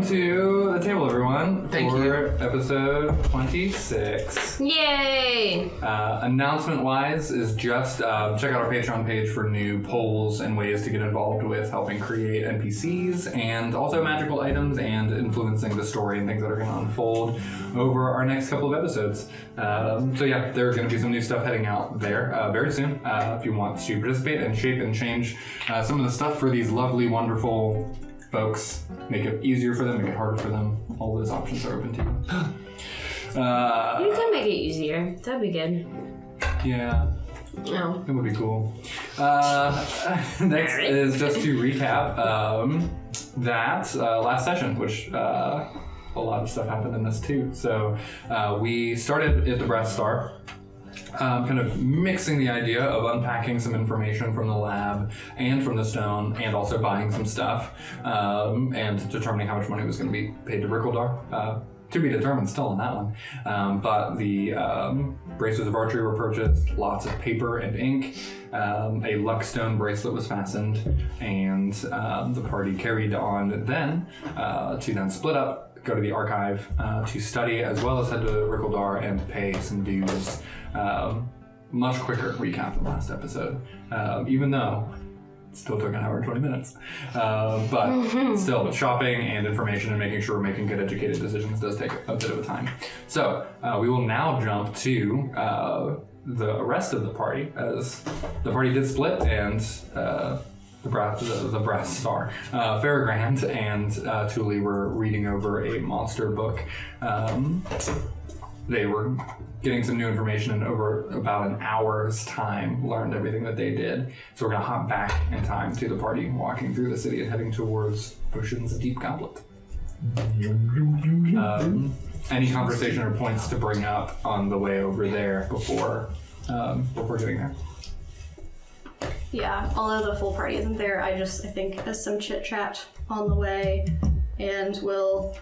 to the table, everyone. Thank for you. Episode 26. Yay! Announcement-wise is just check out our Patreon page for new polls and ways to get involved with helping create NPCs and also magical items and influencing the story and things that are going to unfold over our next couple of episodes. So yeah, there's going to be some new stuff heading out there very soon. If you want to participate and shape and change some of the stuff for these lovely, wonderful folks, make it easier for them, make it harder for them, all those options are open to you. You can make it easier. That'd be good. Yeah. No. It would be cool. Next is just to recap that last session, which a lot of stuff happened in this too. So we started at the Breath Star, kind of mixing the idea of unpacking some information from the lab and from the stone, and also buying some stuff, and determining how much money was going to be paid to Rickledar. To be determined still on that one. But the bracelets of archery were purchased, lots of paper and ink, a luckstone bracelet was fastened, and the party carried on then to then split up, go to the archive to study, as well as head to Rickledar and pay some dues. Much quicker recap than last episode, even though it still took an hour and 20 minutes. But still, shopping and information and making sure we're making good educated decisions does take a bit of a time. So we will now jump to the rest of the party, as the party did split, and the Brass Star. Farragrand and Thule were reading over a monster book. They were getting some new information, and over about an hour's time learned everything that they did. So we're going to hop back in time to the party, walking through the city and heading towards Ocean's Deep Goblet. Any conversation or points to bring up on the way over there before getting there? Yeah, although the full party isn't there, I think there's some chit chat on the way, and we'll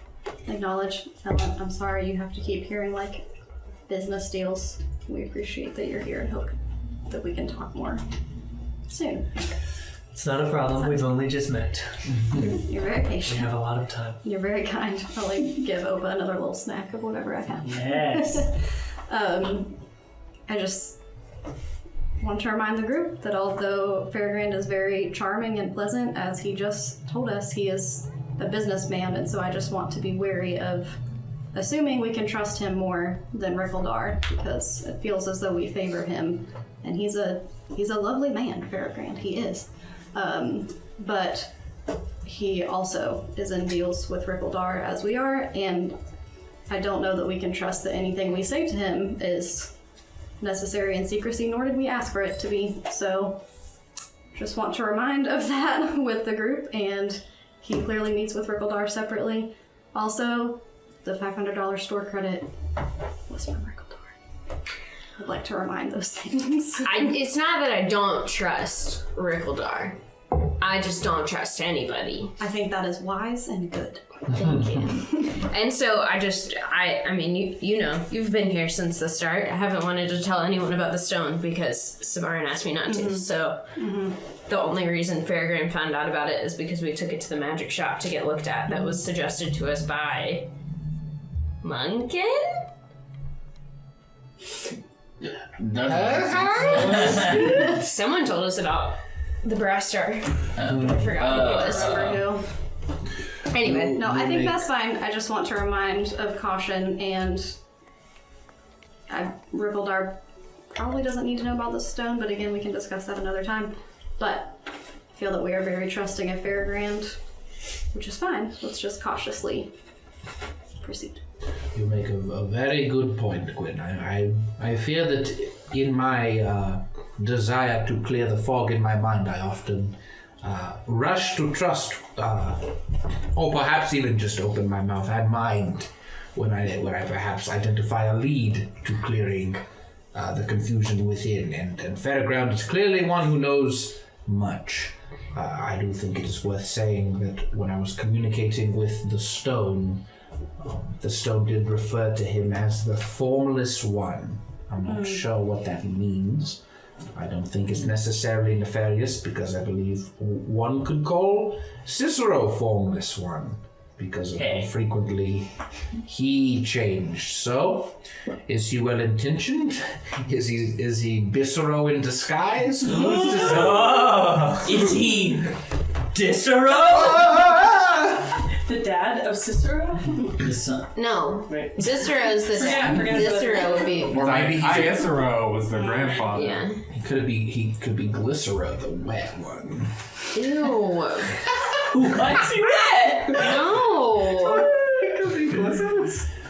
acknowledge, Ellen, I'm sorry you have to keep hearing like business deals. We appreciate that you're here and hope that we can talk more soon. It's not a problem. We've only just met. You're very We patient. have a lot of time. You're very kind. I'll give Opa another little snack of whatever I have. Yes. I just want to remind the group that although Fairgrand is very charming and pleasant, as he just told us, he is a businessman, and so I just want to be wary of assuming we can trust him more than Rickledar, because it feels as though we favor him, and he's a lovely man, Fairgrand, he is. But he also is in deals with Rickledar as we are, and I don't know that we can trust that anything we say to him is necessary in secrecy, nor did we ask for it to be. So just want to remind of that with the group, and he clearly meets with Rickledar separately. Also, the $500 store credit was from Rickledar. I'd like to remind those things. It's not that I don't trust Rickledar. I just don't trust anybody. I think that is wise and good. Thank you. And so I mean, you know, you've been here since the start. I haven't wanted to tell anyone about the stone because Savarin asked me not to. So the only reason Fairgrand found out about it is because we took it to the magic shop to get looked at. That was suggested to us by Munkin? Someone told us about the Brass Star. I forgot who it was. Anyway, No, I think that's fine. I just want to remind of caution, and Rickledar probably doesn't need to know about the stone, but again, we can discuss that another time. But I feel that we are very trusting of Fairgrand, which is fine. Let's just cautiously proceed. You make a very good point, Gwen. I fear that in my desire to clear the fog in my mind, I often rush to trust, or perhaps even just open my mouth and mind when I perhaps identify a lead to clearing the confusion within. And Fairground is clearly one who knows much. I do think it is worth saying that when I was communicating with the stone did refer to him as the Formless One. I'm not sure what that means. I don't think it's necessarily nefarious, because I believe one could call Cicero Formless One. because of Hey. how frequently he changed. So, is he well intentioned? Is he Bissero in disguise? Who's to say? Is he Dicero? The dad of Cicero? The son. No. Right. Cicero is the Forget about Cicero would be. Or maybe Icero was their grandfather. Yeah. he could be Glycero, the wet one. Ew. Why is he red? No.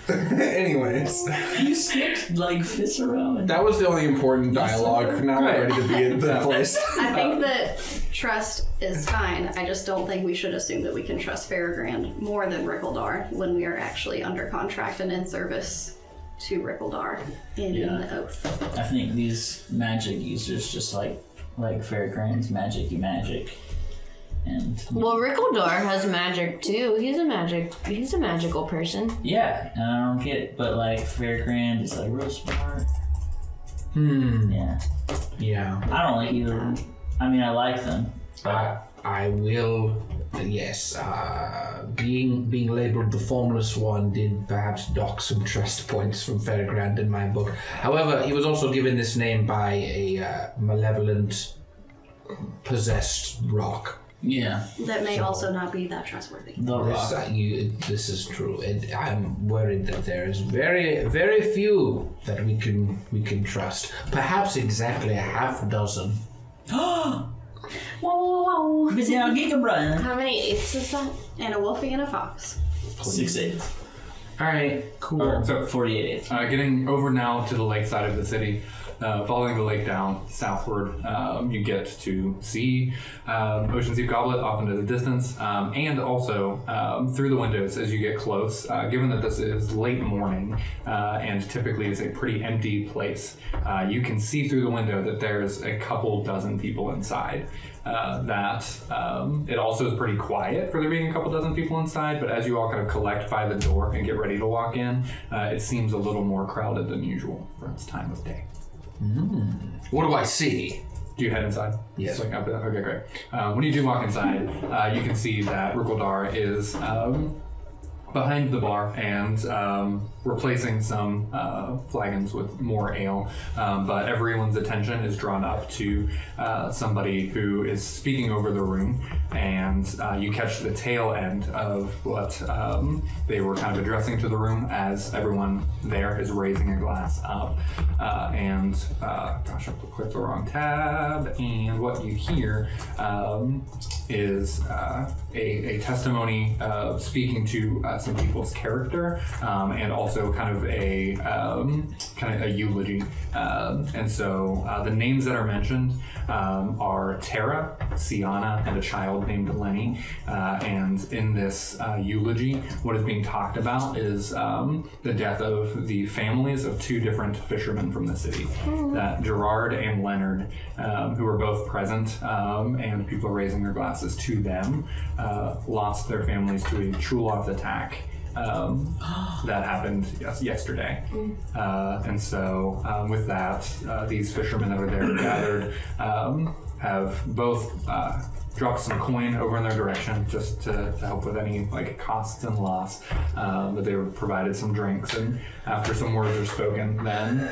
Anyways, You snicked like Viscero and that was the only important dialogue. Now we're ready to be in the place. I think that trust is fine. I just don't think we should assume that we can trust Farragrand more than Rickledar when we are actually under contract and in service to Rickledar in the oath. I think these magic users just like Fairground's magic-y magic. And Well, Rickledar has magic too. He's a magical person. yeah, and I don't get it, but like Fairground is like real smart. Yeah. Yeah. I don't like either of them. I mean, I like them. I will. Yes. Being labeled the Formless One did perhaps dock some trust points from Fairground in my book. However, he was also given this name by a malevolent, possessed rock. Yeah. That may also not be that trustworthy. The This, rock. this is true, and I'm worried that there is very few that we can trust. Perhaps exactly a half dozen. Whoa. Busy on Gigabrun. How many eights is that? And a wolfie and a fox. 6 8. All right, cool. Alright, so 48 8. getting over now to the lake side of the city, following the lake down southward, you get to see Ocean Sea Goblet off into the distance, and also through the windows as you get close. Given that this is late morning and typically is a pretty empty place, you can see through the window that there's a couple dozen people inside. It also is pretty quiet for there being a couple dozen people inside, but as you all kind of collect by the door and get ready to walk in, it seems a little more crowded than usual for its time of day. What do I see? Do you head inside? Yes. Just like up there? Okay, great. When you do walk inside, you can see that Rickledar is behind the bar and replacing some flagons with more ale, but everyone's attention is drawn up to somebody who is speaking over the room, and you catch the tail end of what they were kind of addressing to the room as everyone there is raising a glass up. Gosh, I clicked the wrong tab, and what you hear is a testimony speaking to some people's character, and also kind of a eulogy. And so the names that are mentioned are Tara, Sienna, and a child named Lenny. And in this eulogy, what is being talked about is the death of the families of two different fishermen from the city, that Gerard and Leonard, who were both present, and people are raising their glasses to them, lost their families to a Truloth attack that happened yesterday. And so with that, these fishermen that are there gathered have both dropped some coin over in their direction just to help with any costs and loss. But they were provided some drinks, and after some words are spoken, then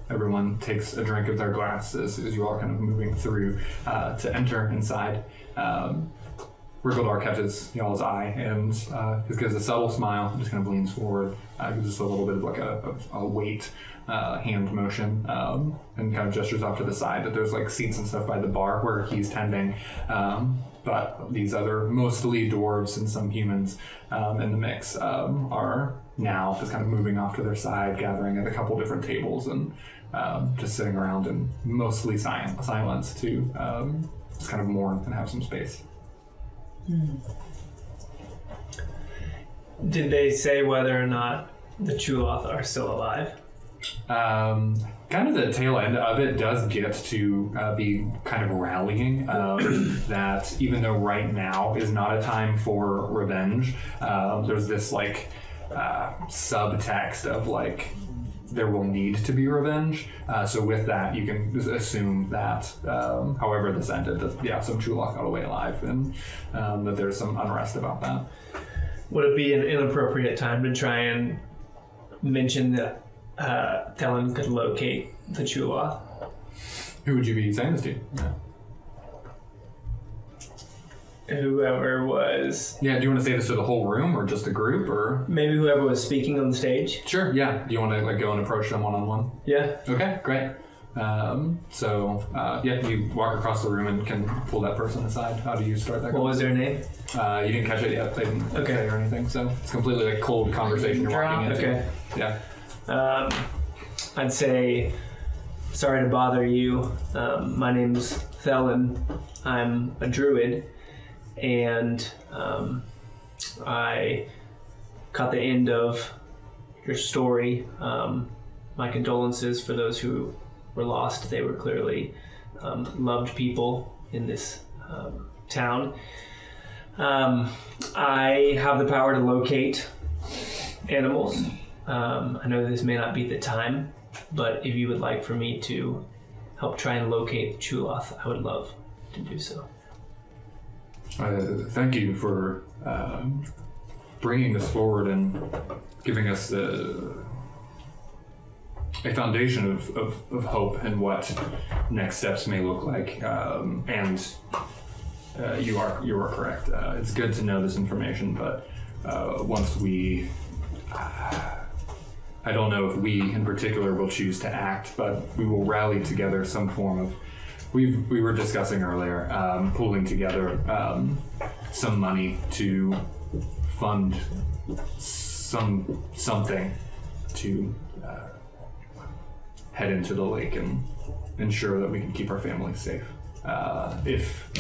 everyone takes a drink of their glass as you all kind of moving through to enter inside. Rickledar catches y'all's eye and just gives a subtle smile, just kind of leans forward, gives just a little bit of a weight hand motion, and kind of gestures off to the side that there's seats and stuff by the bar where he's tending. But these other mostly dwarves and some humans in the mix are now just kind of moving off to their side, gathering at a couple different tables and just sitting around in mostly silence to just kind of mourn and have some space. Did they say whether or not the Chuloth are still alive? Kind of the tail end of it does get to be kind of rallying, that even though right now is not a time for revenge, there's this subtext of there will need to be revenge. So with that, you can assume that however this ended, that some Chuloth got away alive, and that there's some unrest about that. would it be an inappropriate time to try and mention that Thelen could locate the Chuloth? Who would you be saying this to? Yeah. Whoever was... Yeah, do you want to say this to the whole room or just a group or? Maybe whoever was speaking on the stage? Sure, yeah. Do you want to like go and approach them one-on-one? Yeah. Okay, great. You walk across the room and can pull that person aside. How do you start that? What was their name? You didn't catch it yet. They didn't say or anything, so it's completely like cold conversation you're walking into. Okay. Yeah. I'd say, sorry to bother you. My name's Thelen. I'm a druid, and I caught the end of your story. My condolences for those who were lost. They were clearly loved people in this town. I have the power to locate animals. I know this may not be the time, but if you would like for me to help try and locate the Chuloth, I would love to do so. Thank you for bringing this forward and giving us a foundation of hope and what next steps may look like. You are correct. It's good to know this information, but once we... I don't know if we in particular will choose to act, but we will rally together some form of... We were discussing earlier, pooling together some money to fund something to head into the lake and ensure that we can keep our families safe. If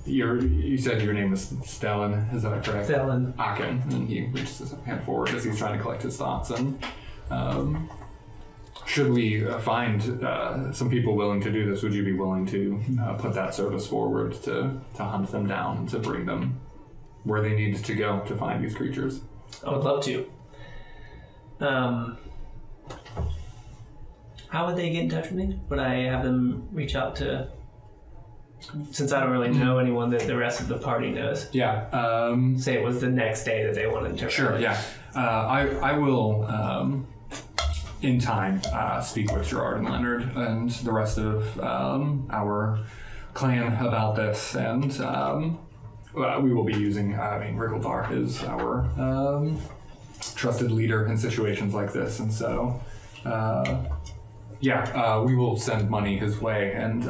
you said your name was Stellan, is that correct? Thelen. Akin, and he reaches his hand forward as he's trying to collect his thoughts. And should we find some people willing to do this, would you be willing to put that service forward to hunt them down and to bring them where they need to go to find these creatures? I would love to. How would they get in touch with me? Would I have them reach out to... Since I don't really know anyone that the rest of the party knows. Yeah. Say it was the next day that they wanted to... Sure, yeah. I will, in time, speak with Gerard and Leonard and the rest of our clan about this, and we will be using, Rigaldar is our trusted leader in situations like this, and so, we will send money his way, and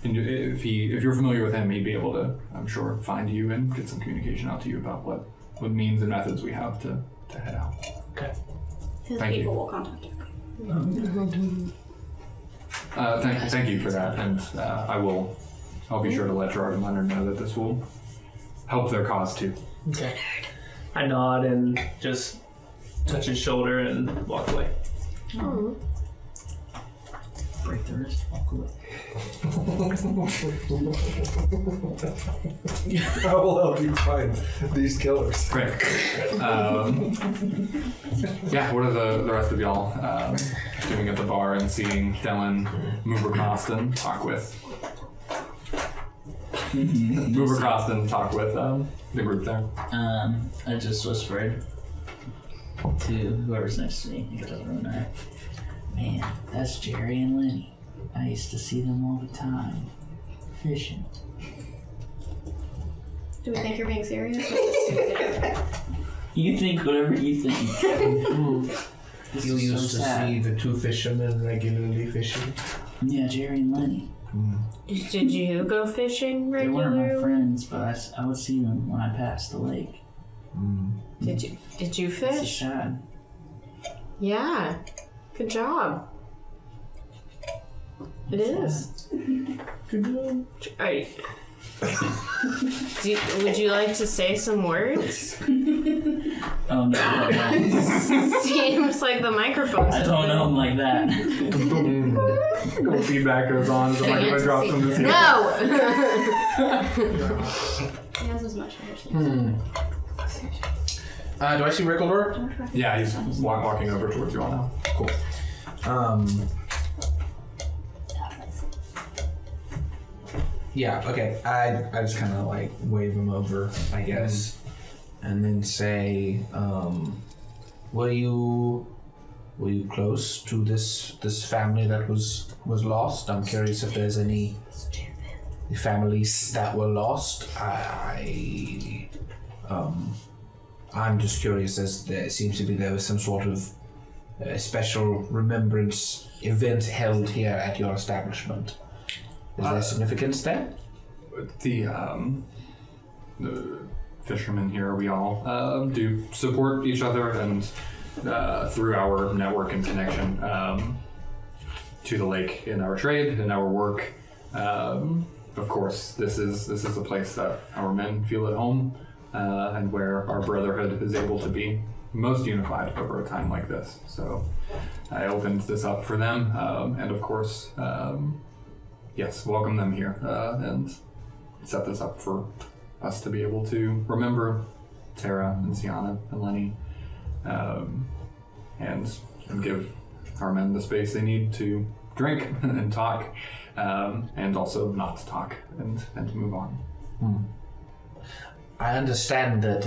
if you're familiar with him, he'd be able to, I'm sure, find you and get some communication out to you about what means and methods we have to head out. Okay. His Thank people you. will contact you. Thank you for that, and I'll be sure to let Gerard and Leonard know that this will help their cause too. Okay. I nod and just touch his shoulder and walk away. Oh. Break the wrist, walk away. I will help you find these killers. Great. What are the rest of y'all doing at the bar and seeing Dylan move across and talk with? Move across and talk with the group there. I just whispered to whoever's next to me. I think it doesn't really matter. Man, that's Jerry and Lenny. I used to see them all the time, fishing. Do we think you're being serious? You think whatever you think. This You is used so to sad. see the two fishermen regularly fishing. Yeah, Jerry and Lenny. Did you go fishing They weren't my regularly? friends, but I would see them when I passed the lake. Did you This is fish? sad. Yeah. Good job. It is. Good job. Would you like to say some words? Oh no. Seems like the microphone's I don't know him like that. Little feedback goes on as the microphone drops from the ceiling. No! He has as much hair. Do I see Rickledor? Yeah, he's walking over towards you all now. Cool. Okay. I just kind of like wave him over, I guess. and then say, were you close to this family that was lost? I'm curious if there's any families that were lost. I'm just curious, as there seems to be there was some sort of special remembrance event held here at your establishment. Is there significance there? The fishermen here, we all do support each other, and through our network and connection to the lake in our trade, in our work. Of course, this is a place that our men feel at home, and where our brotherhood is able to be most unified over a time like this. So I opened this up for them, and of course, yes, welcome them here, and set this up for us to be able to remember Tara and Sienna and Lenny, and give our men the space they need to drink and talk, and also not to talk and to move on. I understand that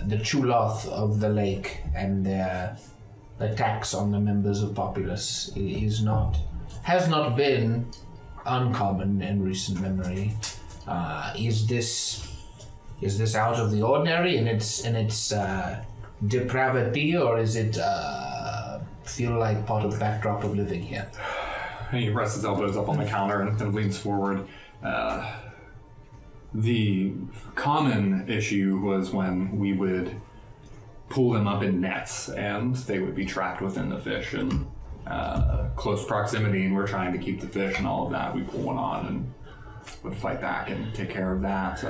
the Chuloth of the lake and their attacks on the members of Populace has not been uncommon in recent memory. Is this out of the ordinary in its depravity, or is it feel like part of the backdrop of living here? And he rests his elbows up on the counter and leans forward. The common issue was when we would pull them up in nets, and they would be trapped within the fish in close proximity, and we're trying to keep the fish and all of that. We pull one on and would fight back and take care of that.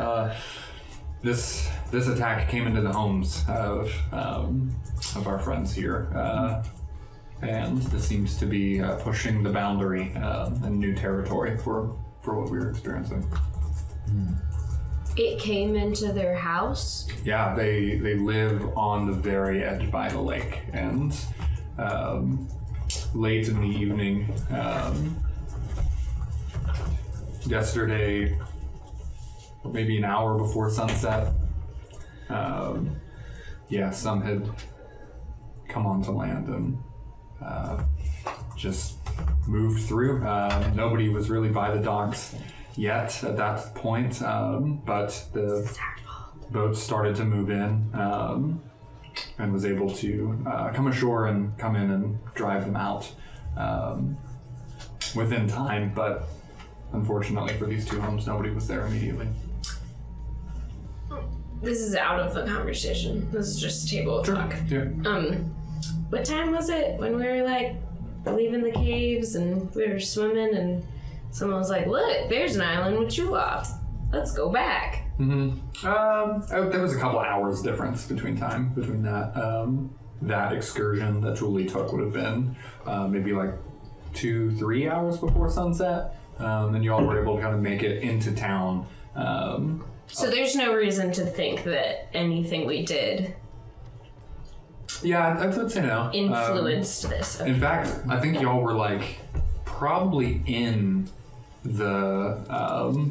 This attack came into the homes of our friends here, and this seems to be pushing the boundary and new territory for what we were experiencing. It came into their house? Yeah, they live on the very edge by the lake, and late in the evening, yesterday, maybe an hour before sunset, some had come onto land and just moved through. Nobody was really by the docks yet at that point, but the boat started to move in, and was able to come ashore and come in and drive them out within time, but unfortunately for these two homes, nobody was there immediately. This is out of the conversation. This is just table talk. Yeah. What time was it when we were like leaving the caves and we were swimming and someone was like, "Look, there's an island with Chuloth. Let's go back." There was a couple hours difference between that. That excursion that Julie took would have been maybe like 2-3 hours before sunset, and you all were able to kind of make it into town. So there's no reason to think that anything we did Yeah, I would say no. influenced this. In fact, I think y'all were like probably in the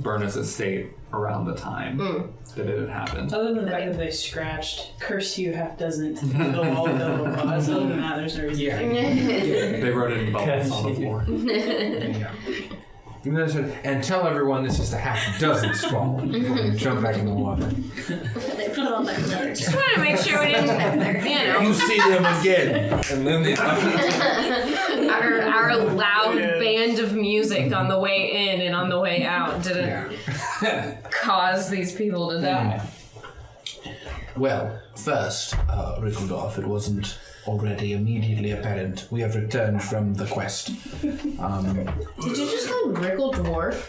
Burness estate around the time that it had happened. Other than the fact that they scratched "curse you" half dozen little all the cause. Other than that, there's no reason. They wrote it in bubbles on the floor. Even though they said, and tell everyone this is the half dozen spawn. Jump back in the water. They put it on their notes. Just want to make sure we didn't, You see them again. And then they our loud band of music on the way in and on the way out didn't cause these people to die. Well, first, Rickledorf, it wasn't already immediately apparent. We have returned from the quest. Did you just call him Rickle Dwarf?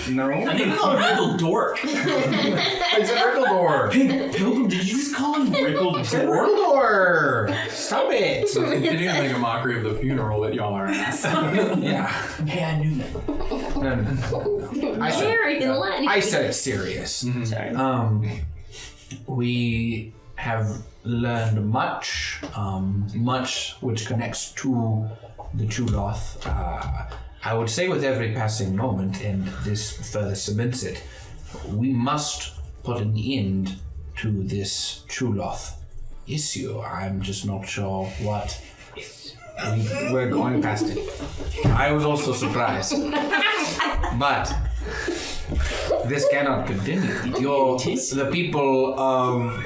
No. I think we call him Rickle Dork. It's a Rickledorf. Hey, Pilgrim, did you just call him Rickle Dork? Rickledorf! Stop it! Continuing to make a mockery of the funeral that y'all are at. Yeah. Hey, I knew that. No. Jerry and Lenny. I said it's serious. Sorry. We have learned much which connects to the Chuloth. I would say with every passing moment, and this further cements it, we must put an end to this Chuloth issue. I'm just not sure what we're going past it. I was also surprised. But this cannot continue. The people of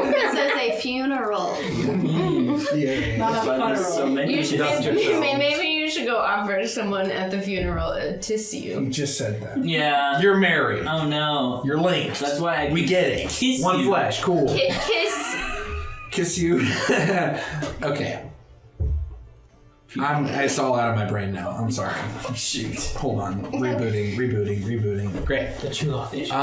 This is a funeral. Not a funeral. So many You should things. maybe you should go offer someone at the funeral a tissue. You just said that. Yeah. You're married. Oh no. You're linked. That's why I We get it. kiss One you. flesh. Cool. Kiss. Kiss you. Okay. It's all out of my brain now. I'm sorry. Shoot. Hold on. Rebooting. Great. The Chuloth issue.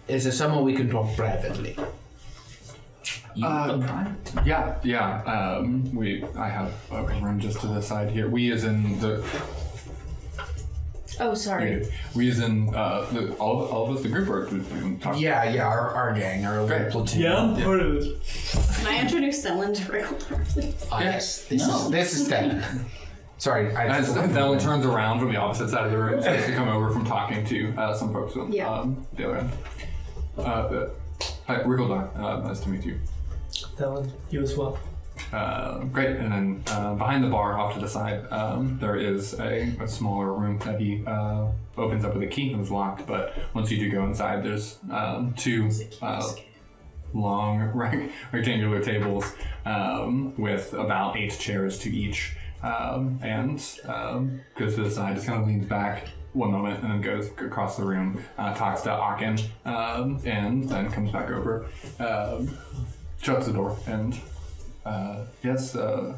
Is there someone we can talk privately? Yeah. I have a room just to the side here. We as in the. Oh, sorry. We as in all of us, the group, are talking. Yeah, our gang, our little platoon. part of this. Can I introduce Stellan to Rickle? Yes. This is Stellan. Sorry, As Stellan turns around from the opposite side of the room, starts to come over from talking to some folks on the other end. Hi, Rickledon. Nice to meet you. Stellan, you as well. Great, and then behind the bar, off to the side, there is a smaller room that he opens up with a key. It was locked, but once you do go inside, there's two long rectangular tables with about 8 chairs to each, and goes to the side, just kind of leans back one moment and then goes across the room, talks to Akin, and then comes back over, shuts the door, and yes, do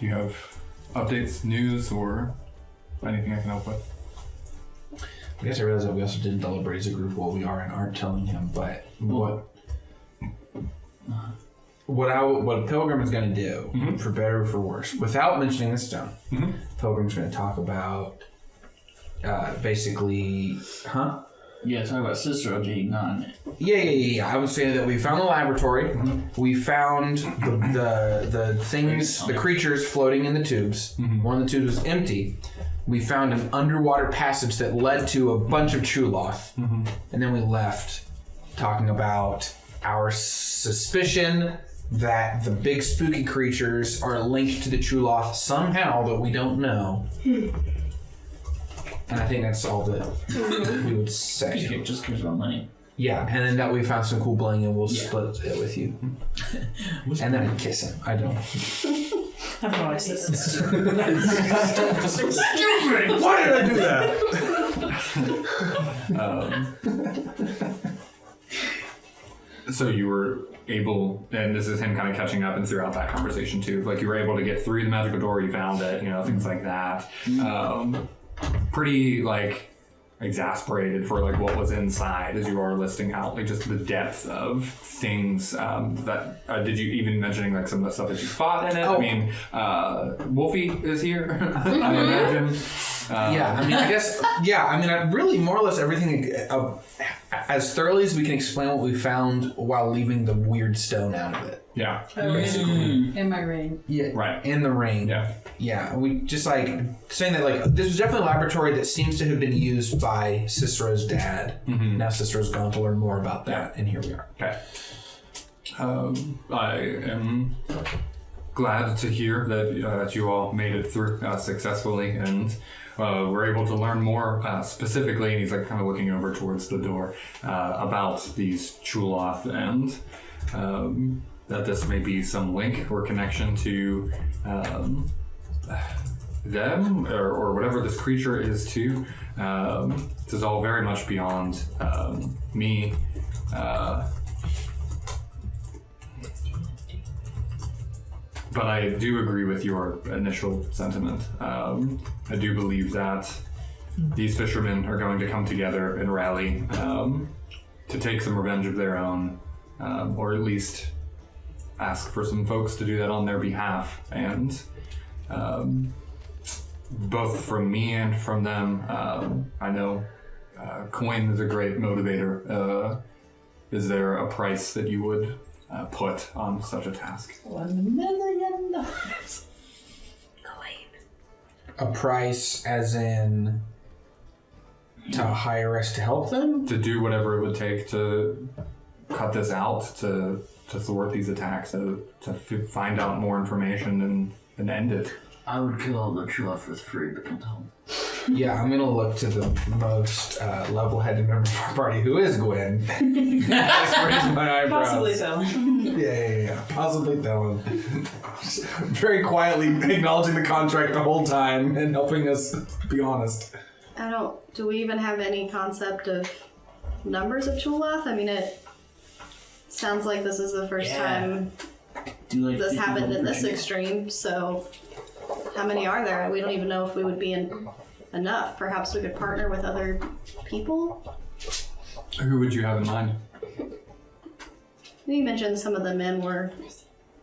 you have updates, news, or anything I can help with? I guess I realize that we also didn't deliberate as a group while we are and aren't telling him, but what Pilgrim is going to do, for better or for worse, without mentioning the stone, Pilgrim's going to talk about basically, Yeah, talk about Cicero being gone. Yeah. I would say that we found the laboratory. We found the things, the creatures floating in the tubes. One of the tubes was empty. We found an underwater passage that led to a bunch of Chuloth. And then we left talking about our suspicion that the big spooky creatures are linked to the Chuloth somehow that we don't know. And I think that's all that we would say. It just gives about money. Yeah, and then that we found some cool bling and we'll split it with you. And then we kiss him. I don't. I've always said this. Stupid! Why did I do that? So you were able, and this is him kind of catching up and throughout that conversation too, like you were able to get through the magical door, you found it, things like that. Pretty like exasperated for like what was inside as you are listing out like just the depth of things that did you even mentioning like some of the stuff that you fought in it? I mean Wolfie is here. I imagine really more or less everything as thoroughly as we can explain what we found while leaving the weird stone out of it. In my rain. Yeah, right. In the rain. Yeah, we just like saying that like this was definitely a laboratory that seems to have been used by Cicero's dad. Now Cicero's gone to learn more about that, and here we are. Okay. I am glad to hear that you all made it through successfully and were able to learn more specifically, and he's like kind of looking over towards the door about these Chuloth and that this may be some link or connection to them or whatever this creature is too. This is all very much beyond me. But I do agree with your initial sentiment. I do believe that these fishermen are going to come together and rally to take some revenge of their own, or at least ask for some folks to do that on their behalf. And both from me and from them, I know coin is a great motivator. Is there a price that you would put on such a task? $1 million. A price as in to hire us to help them? To do whatever it would take to cut this out, to thwart these attacks, to find out more information and end it. I would kill all the true for free, but don't tell them. Yeah, I'm gonna look to the most level-headed member of our party, who is Gwen. Just raise my eyebrows. Possibly so. Yeah. Possibly Thelen. Very quietly acknowledging the contract the whole time and helping us be honest. Do we even have any concept of numbers of Chulath? I mean, it sounds like this is the first time this happened in this extreme, so how many are there? We don't even know if we would be enough. Perhaps we could partner with other people? Who would you have in mind? You mentioned some of the men were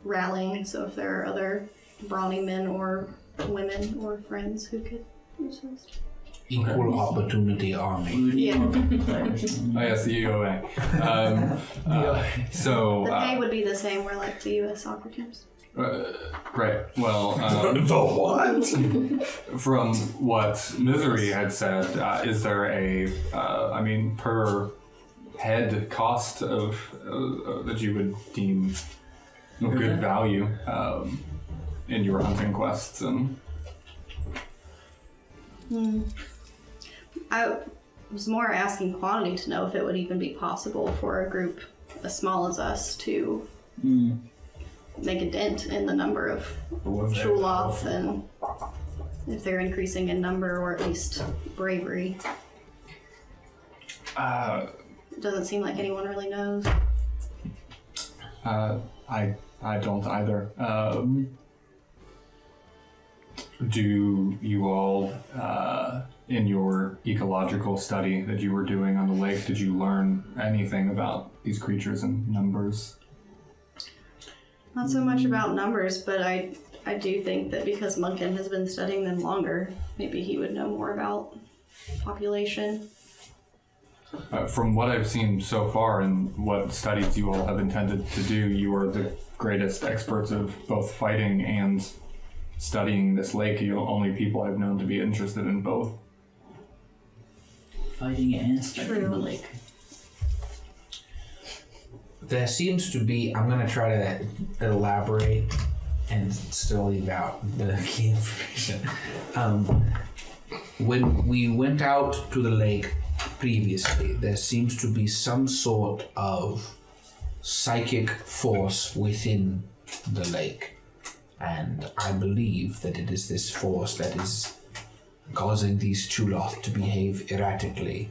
rallying, so if there are other brawny men or women or friends who could assist. Equal Opportunity Army. Yeah. Oh yes, the EOA. So The pay would be the same, we're like the US soccer teams. great. Well, The what? from what Misery had said, is there a, per head cost of that you would deem of good value in your hunting quests? And I was more asking quantity to know if it would even be possible for a group as small as us to make a dent in the number of Chulath, and if they're increasing in number or at least bravery. It doesn't seem like anyone really knows. I don't either. Do you all, in your ecological study that you were doing on the lake, did you learn anything about these creatures and numbers? Not so much about numbers, but I do think that because Munkin has been studying them longer, maybe he would know more about population. From what I've seen so far and what studies you all have intended to do, you are the greatest experts of both fighting and studying this lake. You're the only people I've known to be interested in both. Fighting and studying the lake. There seems to be, I'm going to try to elaborate and still leave out the key information. When we went out to the lake previously, there seems to be some sort of psychic force within the lake. And I believe that it is this force that is causing these Chulath to behave erratically.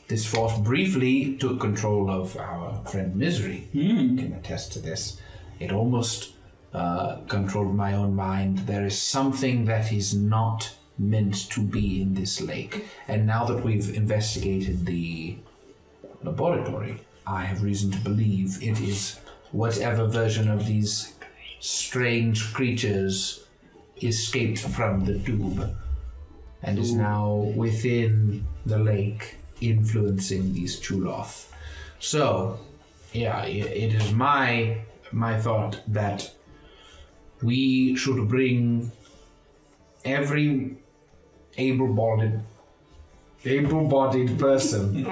This force briefly took control of our friend Misery. Can attest to this. It almost controlled my own mind. There is something that is not meant to be in this lake. And now that we've investigated the laboratory, I have reason to believe it is whatever version of these strange creatures escaped from the tube and is now within the lake, influencing these Chulath. So, yeah, it is my thought that we should bring every able-bodied person.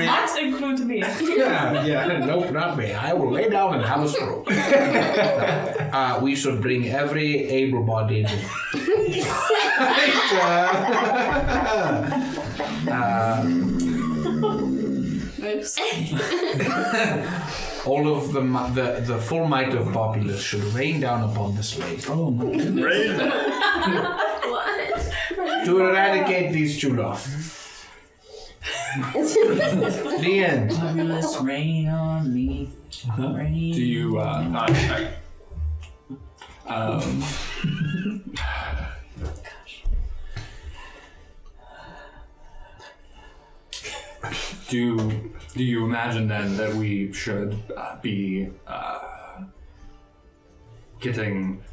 Not include me. Yeah, nope, not me. I will lay down and have a stroke. We should bring every able-bodied all of the full might of populace should rain down upon this lake. Oh my goodness. What? To eradicate these Chulath. The end. Fabulous, rain on me. Rain. Do you, do you imagine then that we should be getting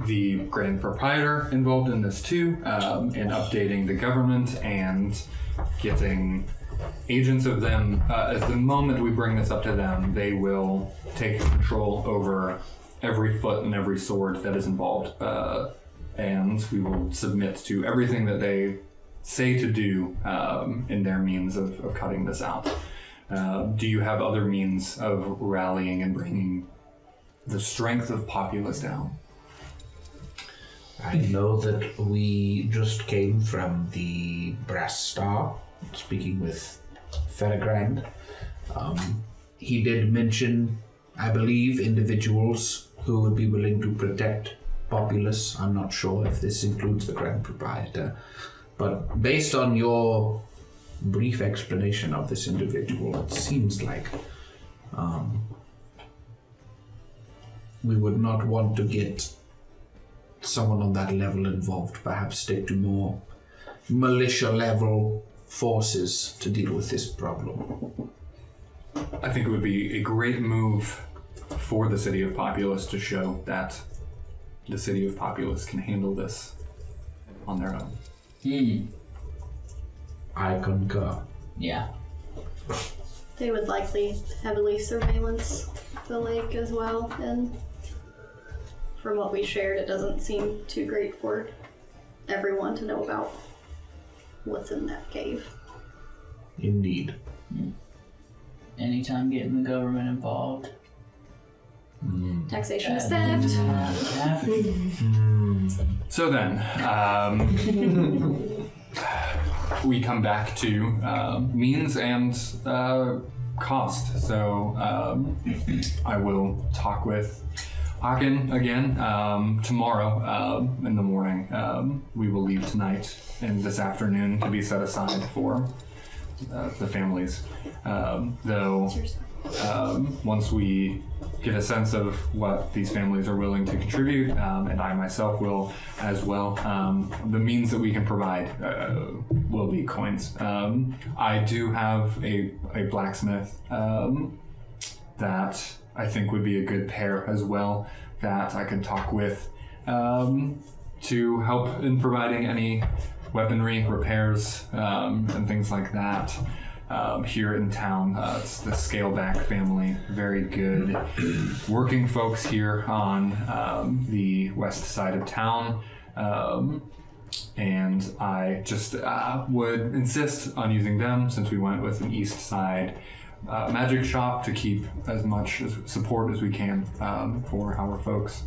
the grand proprietor involved in this too, in updating the government and getting agents of them, as the moment we bring this up to them, they will take control over every foot and every sword that is involved. And we will submit to everything that they say to do in their means of cutting this out. Do you have other means of rallying and bringing the strength of populace down? I know that we just came from the Brass Star, speaking with Ferragrand. He did mention, I believe, individuals who would be willing to protect populace. I'm not sure if this includes the Grand Proprietor, but based on your brief explanation of this individual, it seems like we would not want to get someone on that level involved. Perhaps stick to more militia level forces to deal with this problem. I think it would be a great move for the City of Populace to show that the City of Populace can handle this on their own. I concur. Yeah. They would likely heavily surveillance the lake as well, and from what we shared, it doesn't seem too great for everyone to know about what's in that cave. Indeed. Anytime getting the government involved. Taxation is theft. So then, we come back to means and cost. So I will talk with Haken again tomorrow in the morning. We will leave tonight and this afternoon to be set aside for the families. Though once we get a sense of what these families are willing to contribute, and I myself will as well, the means that we can provide will be coins. I do have a blacksmith that I think would be a good pair as well, that I could talk with to help in providing any weaponry, repairs, and things like that. Here in town, it's the Scaleback family, very good working folks here on the west side of town, and I just would insist on using them since we went with an east side magic shop to keep as much support as we can for our folks.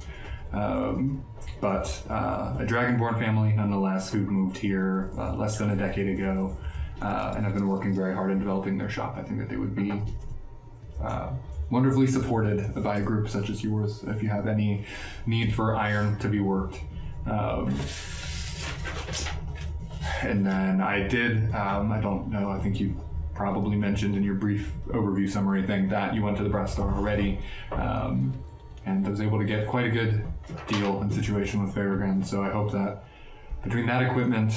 But a Dragonborn family, nonetheless, who moved here less than a decade ago, and have been working very hard in developing their shop. I think that they would be wonderfully supported by a group such as yours if you have any need for iron to be worked. And then I did, I don't know, I think you probably mentioned in your brief overview summary thing that you went to the Brass Star already, and I was able to get quite a good deal and situation with Ferragrand. So I hope that between that equipment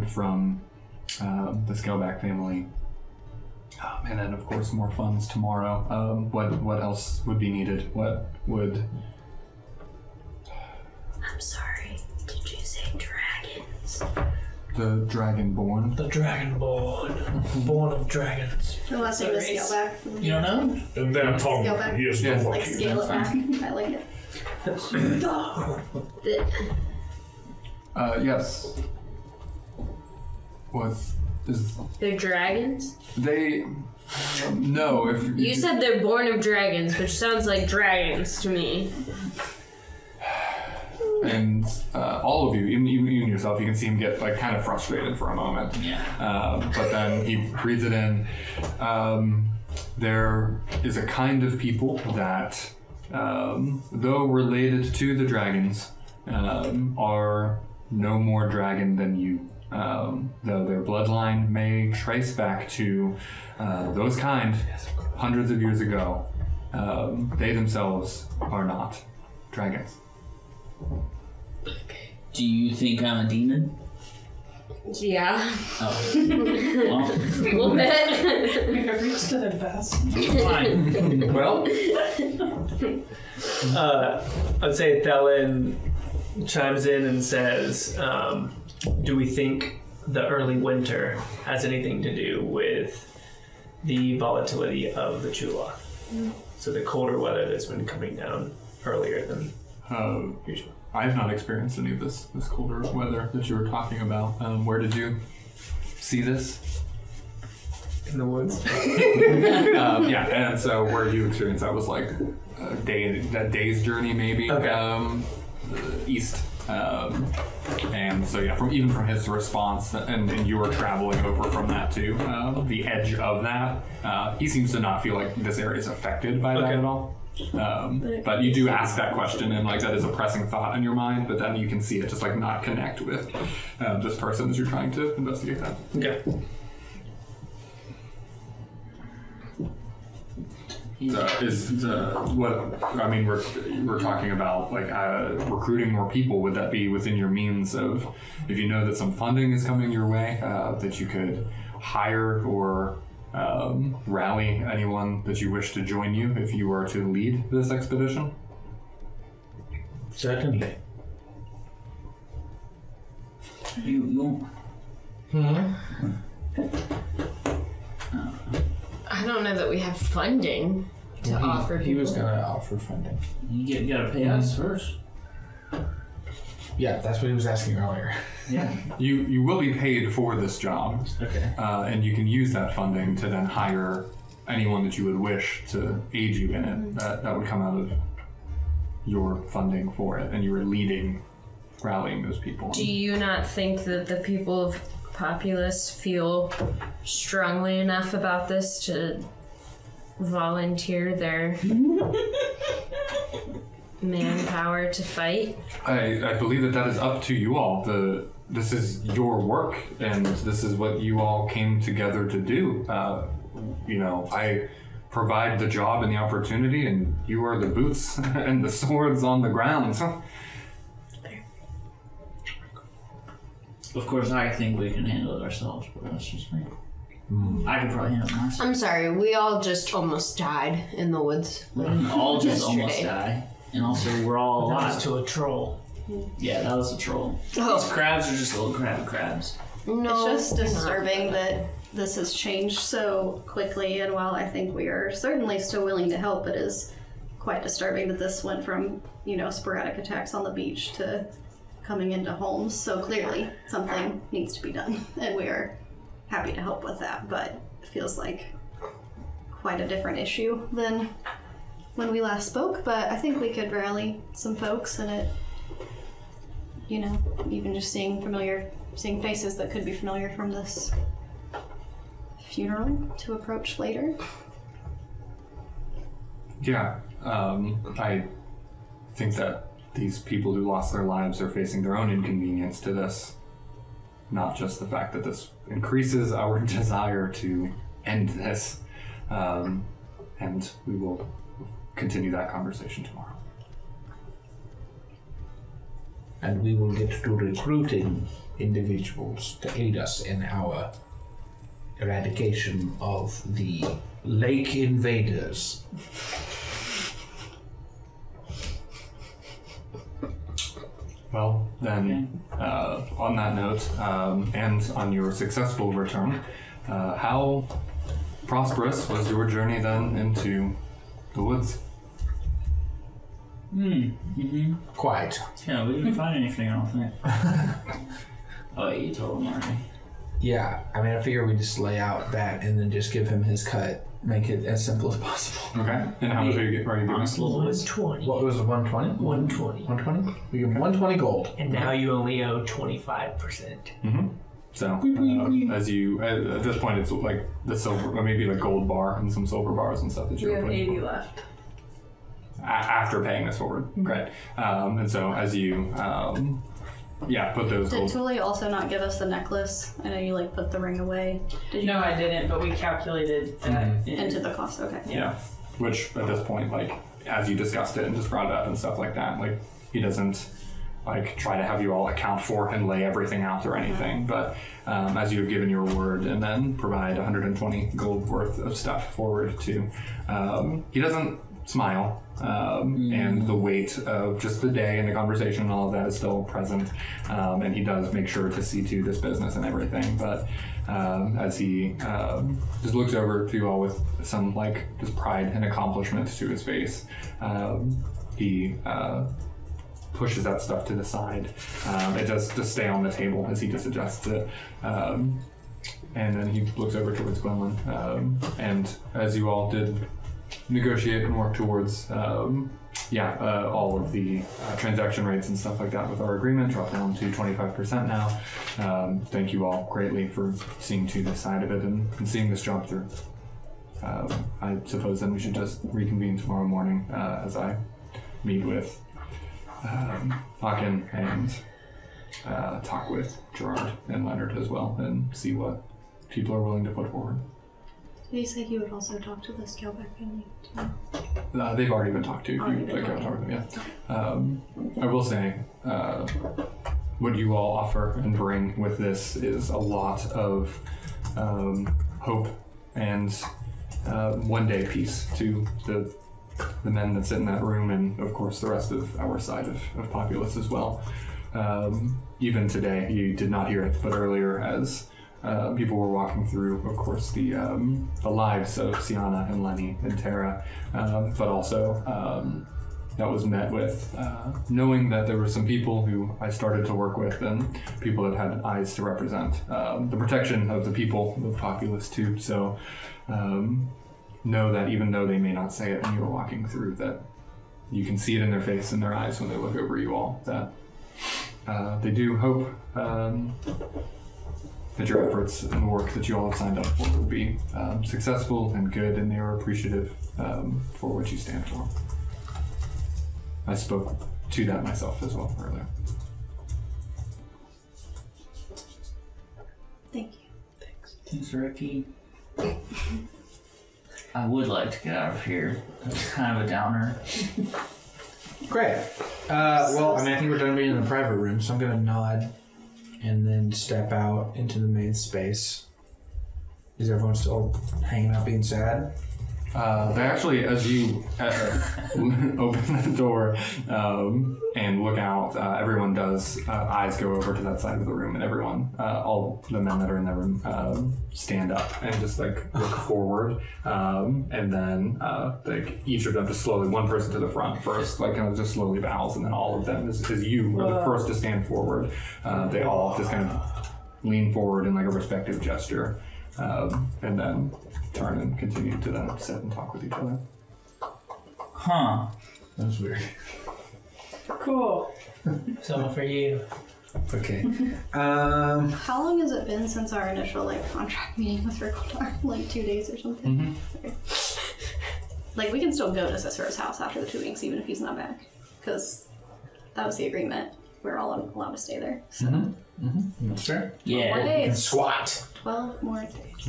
from the Scaleback family, and then of course more funds tomorrow. What else would be needed? What would? I'm sorry. Did you say dragons? The Dragonborn. The Dragonborn, born of dragons. The last name is Scaleback. You don't know? And then Tom, Scaleback. he is Yeah. the Like lucky. scale it back. I like it. Yes. What is They're dragons? they? No, if You said they're born of dragons, which sounds like dragons to me. and all of you, even yourself, you can see him get like kind of frustrated for a moment. Yeah. But then he breathes it in. There is a kind of people that, though related to the dragons, are no more dragon than you. Though their bloodline may trace back to those kind hundreds of years ago, they themselves are not dragons. Do you think I'm a demon? Yeah. Oh. Well, A little bit. We have reached to the best. fine. Well, I'd say Thelen chimes in and says, do we think the early winter has anything to do with the volatility of the Chula. So the colder weather that's been coming down earlier than usual. I have not experienced any of this colder weather that you were talking about. Where did you see this? In the woods. Yeah, and so where you experienced that was like a day's journey maybe. Okay. East. And so yeah, even from his response, and you were traveling over from that too, the edge of that, he seems to not feel like this area is affected by that at all. But you do ask that question, and like that is a pressing thought in your mind, but then you can see it just like not connect with this person as you're trying to investigate that. Okay. So what I mean, we're talking about like recruiting more people. Would that be within your means of, if you know that some funding is coming your way, that you could hire or rally anyone that you wish to join you if you were to lead this expedition? Certainly. You I don't know that we have funding to offer people. He was going to offer funding. you gotta pay us first. Yeah, that's what he was asking earlier. Yeah. You will be paid for this job, Okay. and you can use that funding to then hire anyone that you would wish to aid you in it. That would come out of your funding for it, and you were rallying those people. Do you not think that the people of Populous feel strongly enough about this to volunteer their manpower to fight? I believe that is up to you all. This is your work, and this is what you all came together to do. I provide the job and the opportunity, and you are the boots and the swords on the ground. Of course, I think we can handle it ourselves, but that's just me. I could probably handle it myself. I'm sorry, we all just almost died in the woods. We didn't all just Yesterday. almost die. And also, we're all That alive. was to a troll. Yeah, that was a troll. Oh. These crabs are just little crabs. No, It's just they're not. disturbing that this has changed so quickly, and while I think we are certainly still willing to help, it is quite disturbing that this went from, sporadic attacks on the beach to coming into homes. So clearly something needs to be done, and we are happy to help with that, but it feels like quite a different issue than when we last spoke. But I think we could rally some folks, and it, even just seeing faces that could be familiar from this funeral to approach later. Yeah, I think that these people who lost their lives are facing their own inconvenience to this, not just the fact that this increases our desire to end this, and we will continue that conversation tomorrow. And we will get to recruiting individuals to aid us in our eradication of the lake invaders. Well, then, on that note, and on your successful return, how prosperous was your journey then into the woods? Quite. Yeah, we didn't find anything, I don't think. Oh, yeah, you told him already. Yeah, I figure we just lay out that and then just give him his cut, make it as simple as possible. Okay, and how much are you giving? Honest little boys. 120. What was it, 120? 120. 120? We give him 120 gold. And now you only owe 25%. Mm-hmm. So, as you, at this point, it's like the silver, or maybe like gold bar and some silver bars and stuff that We you're have putting 80 left. after paying this forward. Great. And so, as you, put those Did gold. Tully also not give us the necklace? I know you put the ring away. Did you No, I didn't, but we calculated that into the cost? Okay. Yeah. Which, at this point, as you discussed it and just brought it up and stuff like that, he doesn't, try to have you all account for and lay everything out or anything. But as you have given your word and then provide 120 gold worth of stuff forward to, he doesn't smile, and the weight of just the day and the conversation and all of that is still present. And he does make sure to see to this business and everything. But as he just looks over to you all with some like just pride and accomplishment to his face, he pushes that stuff to the side. It does just stay on the table as he just adjusts it. And then he looks over towards Gwendolyn. And as you all did negotiate and work towards, all of the transaction rates and stuff like that with our agreement, drop down to 25% now. Thank you all greatly for seeing to this side of it and seeing this job through. I suppose then we should just reconvene tomorrow morning as I meet with Haken and talk with Gerard and Leonard as well and see what people are willing to put forward. Did he say he would also talk to the Scaleback family too? They've already been talked to. Already You been like talked talk to them, yeah. I will say, what you all offer and bring with this is a lot of hope and one day peace to the men that sit in that room, and of course the rest of our side of Populous as well. Even today, you did not hear it, but earlier as people were walking through, of course, the lives of Sienna and Lenny and Tara, but also that was met with knowing that there were some people who I started to work with and people that had eyes to represent the protection of the people of Populous too. So know that even though they may not say it when you were walking through, that you can see it in their face and their eyes when they look over you all, that they do hope that your efforts and work that you all have signed up for will be successful and good, and they are appreciative for what you stand for. I spoke to that myself as well earlier. Thank you. Thanks, Ricky. I would like to get out of here. It's kind of a downer. Great. Well, I think we're done being in the private room, so I'm going to nod and then step out into the main space. Is everyone still hanging out being sad? They actually, as you open the door and look out, everyone does, eyes go over to that side of the room, and everyone, all the men that are in that room, stand up and just like look forward, and then like each of them just slowly, one person to the front first, like kind of just slowly bows, and then all of them, as you are the first to stand forward, they all just kind of lean forward in like a respective gesture. And then turn and continue to then sit and talk with each other. Huh. That was weird. Cool. So for you. Okay. How long has it been since our initial contract meeting with Rickledar? Like 2 days or something? Mm-hmm. Okay. Like we can still go to Cicero's house after the 2 weeks even if he's not back. Because that was the agreement. We're all allowed to stay there. So. That's fair. Yeah. 4 And days. SWAT. 12 more days.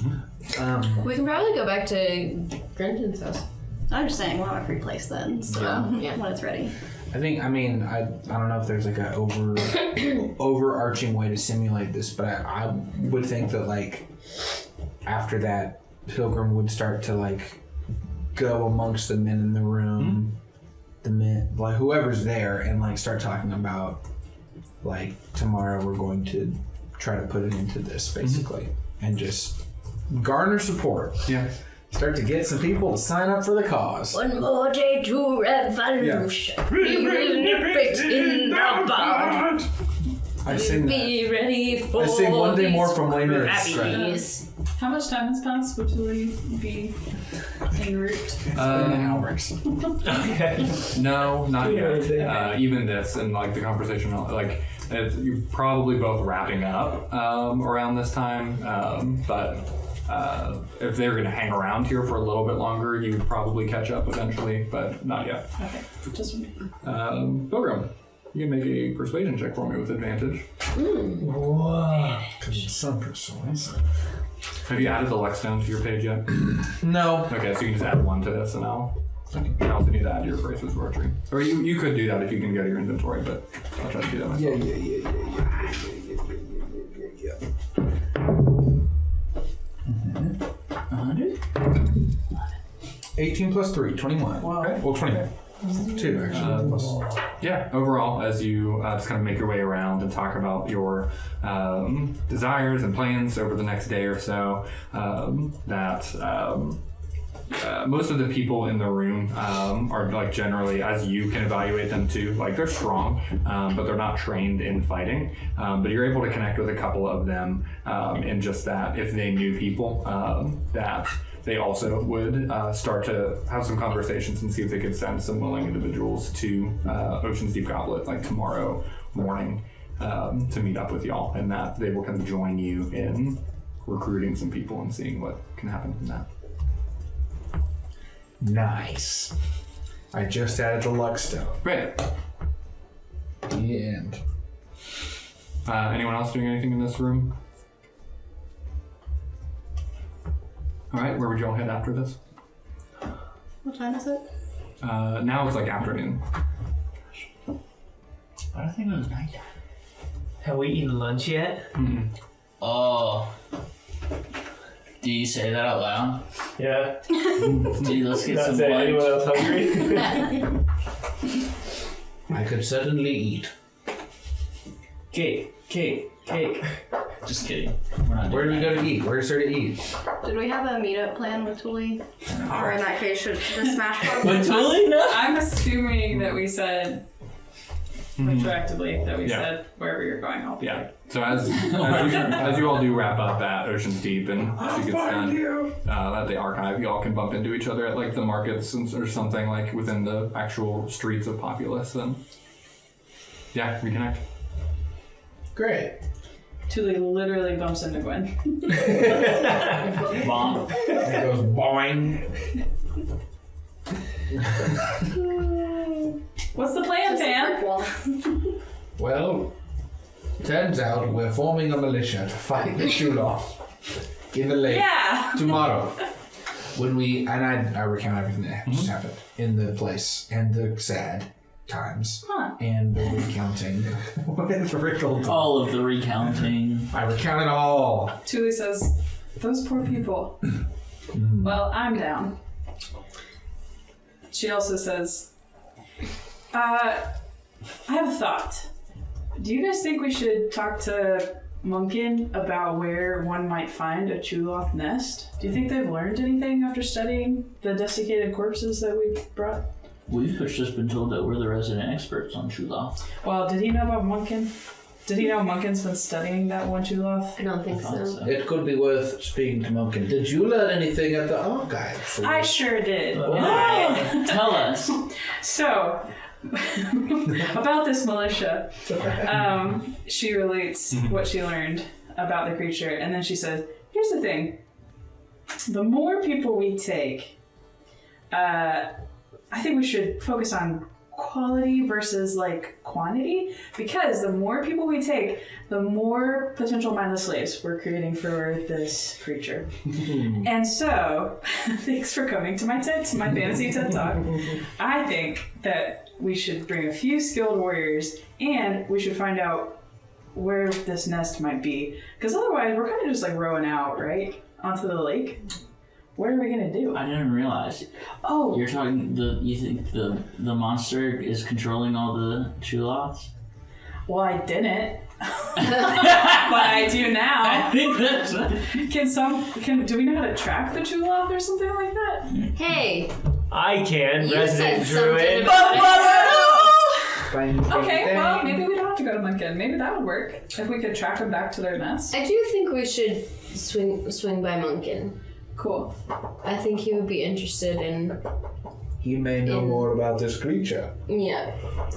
We can probably go back to Grenton's house. I'm just saying we'll have a free place then. So Yeah. when it's ready. I don't know if there's like a overarching way to simulate this, but I would think that like after that, Pilgrim would start to go amongst the men in the room, the men, whoever's there, and start talking about tomorrow we're going to try to put it into this basically, and just garner support. Yeah. Start to get some people to sign up for the cause. One more day to revolution. We will nip it in the bud. I sing that. Be ready for I sing One Day More these from Les Mis. crabbies. How much time has passed between we be en route? Hours. Okay. No, not Yeah, yet. Even this and the conversation, you're probably both wrapping up around this time. But if they're going to hang around here for a little bit longer, you would probably catch up eventually, but not yet. Okay, just Pilgrim, you can make a persuasion check for me with advantage. Whoa. Some persuasive. Have you added the Lexstone to your page yet? No. Okay, so you can just add one to this, and I'll also need to add your brace with archery. Or you could do that if you can go to your inventory, but I'll try to do that myself. Yeah. 100? 18 plus 3, 21. Wow. Well, 22 actually. Plus. Yeah, overall, as you just kind of make your way around and talk about your desires and plans over the next day or so, most of the people in the room are like generally, as you can evaluate them too, like they're strong, but they're not trained in fighting. But you're able to connect with a couple of them in just that if they knew people that they also would start to have some conversations and see if they could send some willing individuals to Ocean's Deep Goblet like tomorrow morning to meet up with y'all, and that they will kind of join you in recruiting some people and seeing what can happen from that. Nice. I just added the luck stone. Right. The end. Anyone else doing anything in this room? All right, where would y'all head after this? What time is it? Now it's like afternoon. I think it was nighttime. Have we eaten lunch yet? Oh. Do you say that out loud? Yeah. Dude, let's get some Anyone lunch. else hungry? I could certainly eat. Cake. Just kidding. We're not Where do doing we that. go to eat? Where's there to eat? Did we have a meetup plan with Tuli? Or in that case, should the Smash Bros. But totally no. I'm assuming that we said retroactively that we Yeah. said wherever you're going, I'll be Yeah. there. So as you all do wrap up at Ocean's Deep and she gets done at the archive, you all can bump into each other at like the markets or something like within the actual streets of Populous, and yeah, reconnect. Great. Tuli literally bumps into Gwen. Bomb. It goes boing. What's the plan, Tam? Well, turns out we're forming a militia to fight the shoot-off in the lake Yeah. tomorrow. When we, and I recount everything that just happened in the place, and the sad times, and the recounting. All of the recounting. I recount it all. Tuli says, those poor people. Well, I'm down. She also says, I have a thought. Do you guys think we should talk to Munkin about where one might find a Chuloth nest? Do you think they've learned anything after studying the desiccated corpses that we brought? We've just been told that we're the resident experts on Chuloth. Well, did he know about Munkin? Did he know Munkin's been studying that one Chuloth? I don't think so. It could be worth speaking to Munkin. Did you learn anything at the archive? I sure did. Tell us. So, about this militia, she relates what she learned about the creature, and then she says, here's the thing. The more people we take, I think we should focus on quality versus like quantity, because the more people we take, the more potential mindless slaves we're creating for this creature. And so, thanks for coming to my fantasy TED Talk. I think that we should bring a few skilled warriors, and we should find out where this nest might be, because otherwise we're kind of just like rowing out, right, onto the lake. What are we gonna do? I didn't realize. Oh, You're talking you think the monster is controlling all the Chuloths? well, I didn't, but I do now. I think that's Do we know how to track the Chuloth or something like that? Hey, I can, you resident said something druid. about it. Okay, well, maybe we don't have to go to Munkin. Maybe that would work if we could track them back to their nest. I do think we should swing by Munkin. Cool. I think he would be interested in, He may know more about this creature. in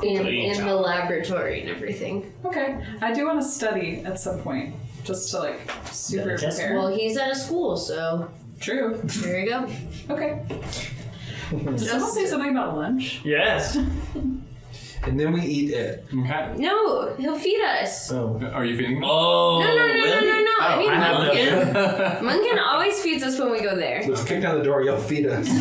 the laboratory and everything. Okay, I do want to study at some point, just to like super Gotta test prepare. Well, he's at a school, so True. here you go. Okay. Did someone say something about lunch? Yes. and then we eat it. Okay. No, he'll feed us. Oh. Are you feeding me? Oh, No. I mean, I have Munkin always feeds us when we go there. Let's kick down the door. You'll feed us. Is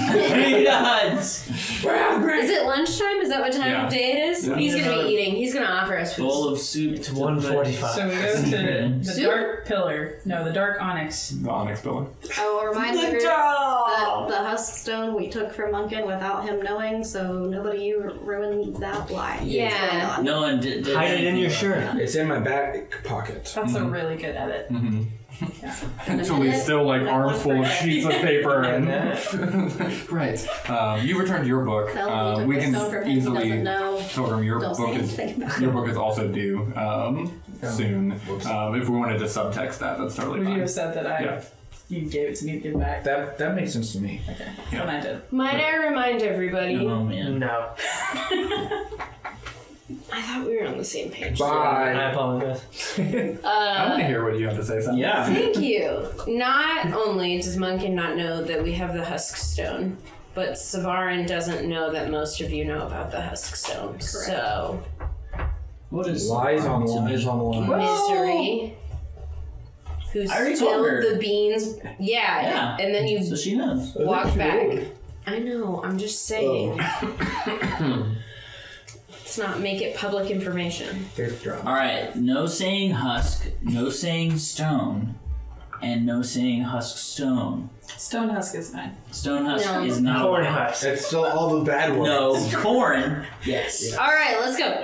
it lunchtime? Is that what time Yeah. of day it is? Yeah. He's gonna be eating. He's gonna offer us food. bowl of soup. It's 1:45. So we go to the Soup? dark pillar. No, the dark onyx. The onyx pillar. I will remind the group that the husk stone we took from Munkin without him knowing, so nobody ruined that lie. Yeah. It's going on. No one did. Hide it in your shirt. It's in my back pocket. That's a really good edit. Actually, still like arms full of sheets of paper and right. You returned your book. Tell him We we took the can stone from him. He easily. doesn't know. Pilgrim, your Don't say book is anything about your book is also due soon. Whoops. If we wanted to subtext that, that's totally Would you fine. have said that Yeah. you gave it to me to give back? That makes sense to me. Okay, that's what I did. Might I remind everybody? Oh man. No. I thought we were on the same page. I Bye. apologize. I want to hear what you have to say, Sam. Yeah. Thank you. Not only does Munkin not know that we have the husk stone, but Savarin doesn't know that most of you know about the husk stone. So, What is Lies on to lies me? on line. Misery, who I already told her. spilled the beans. Yeah, Yeah. and then you So she knows. walk back. I know, I'm just saying. Let's not make it public information. Fifth drop. All right. No saying husk. No saying stone. And no saying husk stone. Stone husk is fine. Stone husk No. is not Corn allowed. husk. It's still all the bad words. No, corn. Yes. All right, let's go.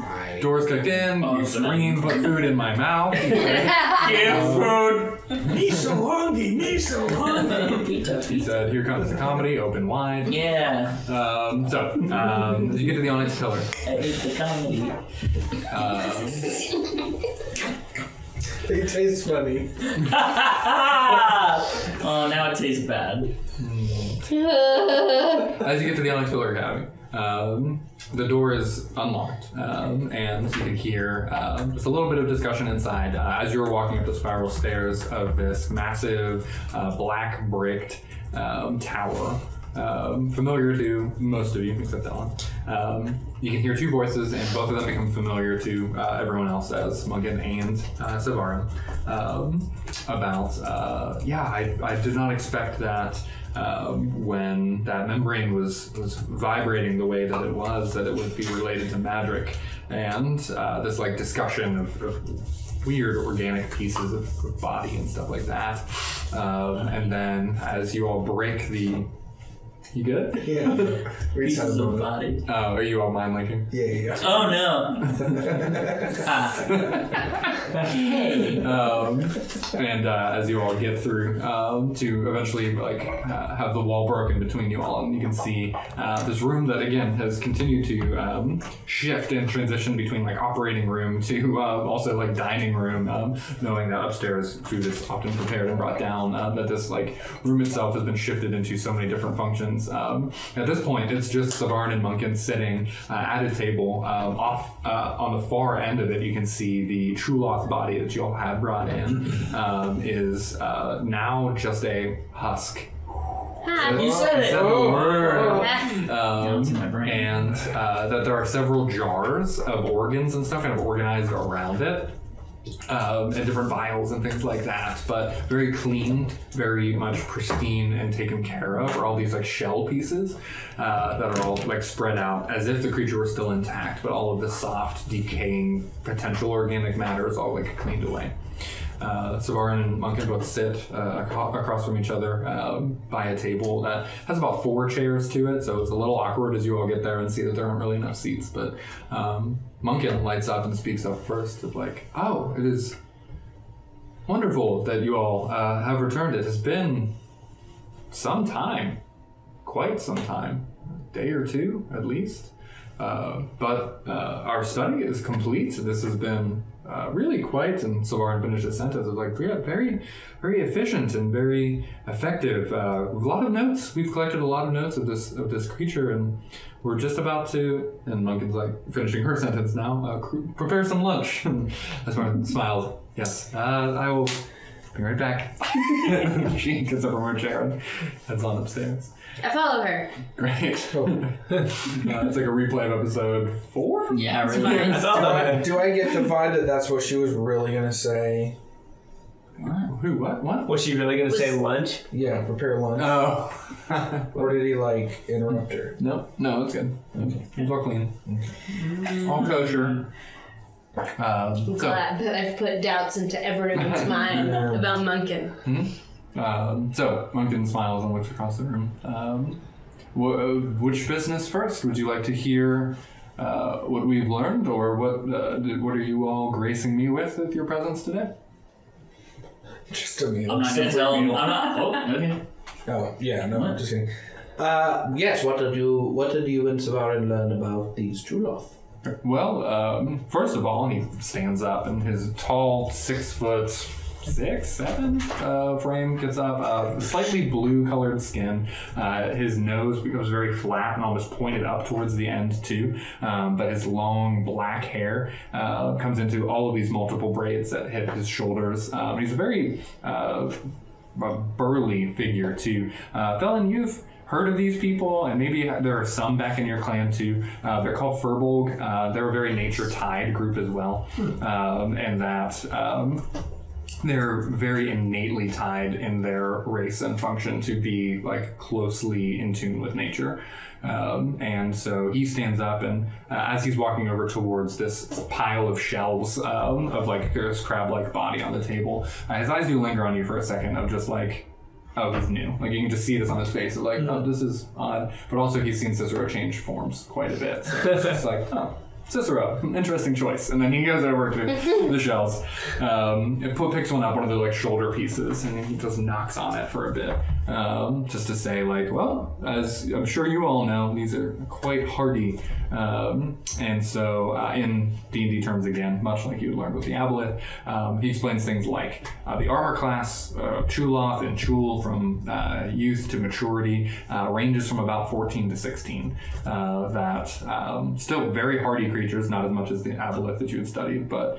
I- Doors kicked in. Oh, You so now- scream, put food in my mouth. Give food. Me so hungry, me so hungry. Pizza, He pizza. said, "Here comes the comedy, open wide." Yeah. As you get to the onyx pillar, I ate the comedy. It tastes funny. Oh, now it tastes bad. as you get to the onyx pillar academy, the door is unlocked, and you can hear just a little bit of discussion inside as you're walking up the spiral stairs of this massive black bricked tower. Familiar to most of you, except Ellen. You can hear two voices, and both of them become familiar to everyone else as Munkin and Savarin. I did not expect that when that membrane was vibrating the way that it was, that it would be related to magic. And this like discussion of weird organic pieces of body and stuff like that. And then as you all break the... You good? Yeah. Pieces of body. Are you all mind linking? Yeah. Oh no. Hey. And as you all get through to eventually have the wall broken between you all, and you can see this room that again has continued to shift and transition between like operating room to also like dining room, knowing that upstairs food is often prepared and brought down, that this like room itself has been shifted into so many different functions. At this point, it's just Savarin and Munkin sitting at a table. Off on the far end of it, you can see the Truloth body that you all had brought in is now just a husk. You said it. Said the word. It's in my brain. And that there are several jars of organs and stuff kind of organized around it. And different vials and things like that, but very clean, very much pristine and taken care of. Are all these like shell pieces that are all like spread out as if the creature were still intact, but all of the soft, decaying potential organic matter is all like cleaned away. Savarin and Munkin both sit across from each other by a table that has about 4 chairs to it, so it's a little awkward as you all get there and see that there aren't really enough seats. But Munkin lights up and speaks up first, of like, "Oh, it is wonderful that you all have returned. It has been some time, quite some time, a day or two at least. But our study is complete. This has been really quite," and Savarin finished his sentence, of like, "Yeah, very, very efficient and very effective. A lot of notes. We've collected a lot of notes of this creature, and we're just about to," and Munkin's like finishing her sentence now, "prepare some lunch." And Savarin smiled. "Yes, I will Be right back. She gets up from her chair and heads on upstairs. I follow her. Great. It's like a replay of episode 4? Yeah, It's really. fine. Do I get to find that that's what she was really gonna say? Who? What? Was she really going to say lunch? Yeah, prepare lunch. Oh. Or did he like interrupt her? No, it's good. It's all clean. All kosher. I'm glad that I've put doubts into everyone's mind about Munkin. So Munkin smiles and looks across the room. Which business first? Would you like to hear what we've learned, or what are you all gracing me with your presence today? Just a meal. I'm not gonna tell him. I'm not. Oh, okay. Oh, yeah, no, I'm just kidding. Yes, what did you and Savarin learn about these Chuloth? Well, first of all, he stands up, and his tall 6'6", 7" frame gets up. Slightly blue-colored skin. His nose becomes very flat and almost pointed up towards the end too. But his long black hair comes into all of these multiple braids that hit his shoulders. He's a very burly figure too. Felon, you've heard of these people, and maybe there are some back in your clan too. They're called Furbolg. They're a very nature-tied group as well, and that they're very innately tied in their race and function to be like closely in tune with nature. And so he stands up, and as he's walking over towards this pile of shells of like this crab-like body on the table, his eyes do linger on you for a second of just like, oh, he's new. Like, you can just see this on his face of like, oh, this is odd. But also he's seen Cicero change forms quite a bit. So it's just like, oh, Cicero, interesting choice. And then he goes over to the shells, picks one up, one of the like shoulder pieces, and he just knocks on it for a bit. Just to say like, well, as I'm sure you all know, these are quite hardy. And so in D&D terms again, much like you learned with the Aboleth, he explains things like the armor class, Chuloth and Chul from youth to maturity, ranges from about 14 to 16. That still very hardy creatures, not as much as the Aboleth that you had studied, but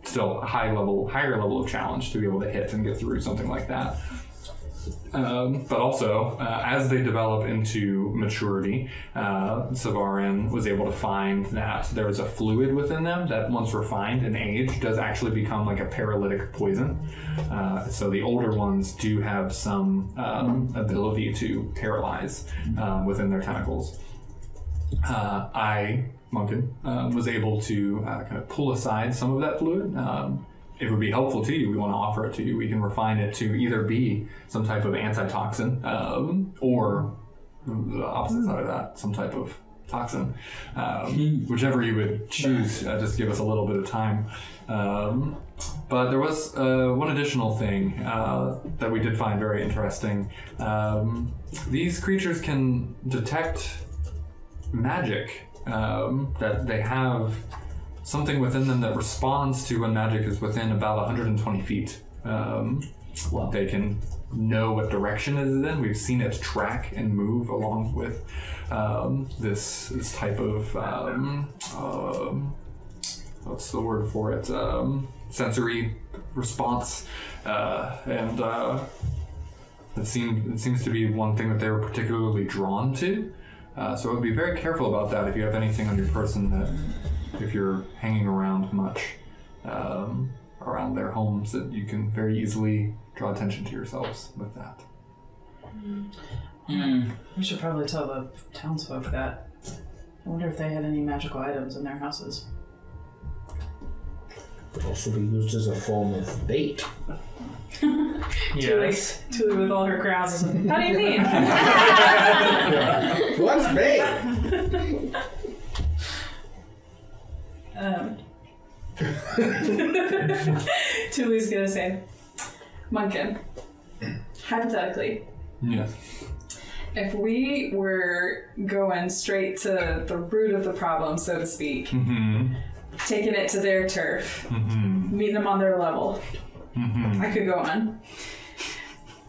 still a higher level of challenge to be able to hit and get through something like that. But also, as they develop into maturity, Savarin was able to find that there is a fluid within them that, once refined and aged, does actually become like a paralytic poison. So the older ones do have some ability to paralyze within their tentacles. Munkin, was able to kind of pull aside some of that fluid. It would be helpful to you. We want to offer it to you. We can refine it to either be some type of antitoxin or the opposite side of that, some type of toxin. Whichever you would choose, just give us a little bit of time. But there was one additional thing that we did find very interesting. These creatures can detect magic, that they have something within them that responds to when magic is within about 120 feet. They can know what direction it is in. We've seen it track and move along with this type of what's the word for it? Sensory response, and it seems to be one thing that they were particularly drawn to. So I would be very careful about that if you have anything on your person that, if you're hanging around much around their homes, that you can very easily draw attention to yourselves with that. We should probably tell the townsfolk that. I wonder if they had any magical items in their houses. Could also be used as a form of bait. Yes. Tuli with all her crowns. How do you mean? What's bait? Tuli's gonna say, Munkin, hypothetically, Yes. if we were going straight to the root of the problem, so to speak, taking it to their turf, meeting them on their level, I could go on.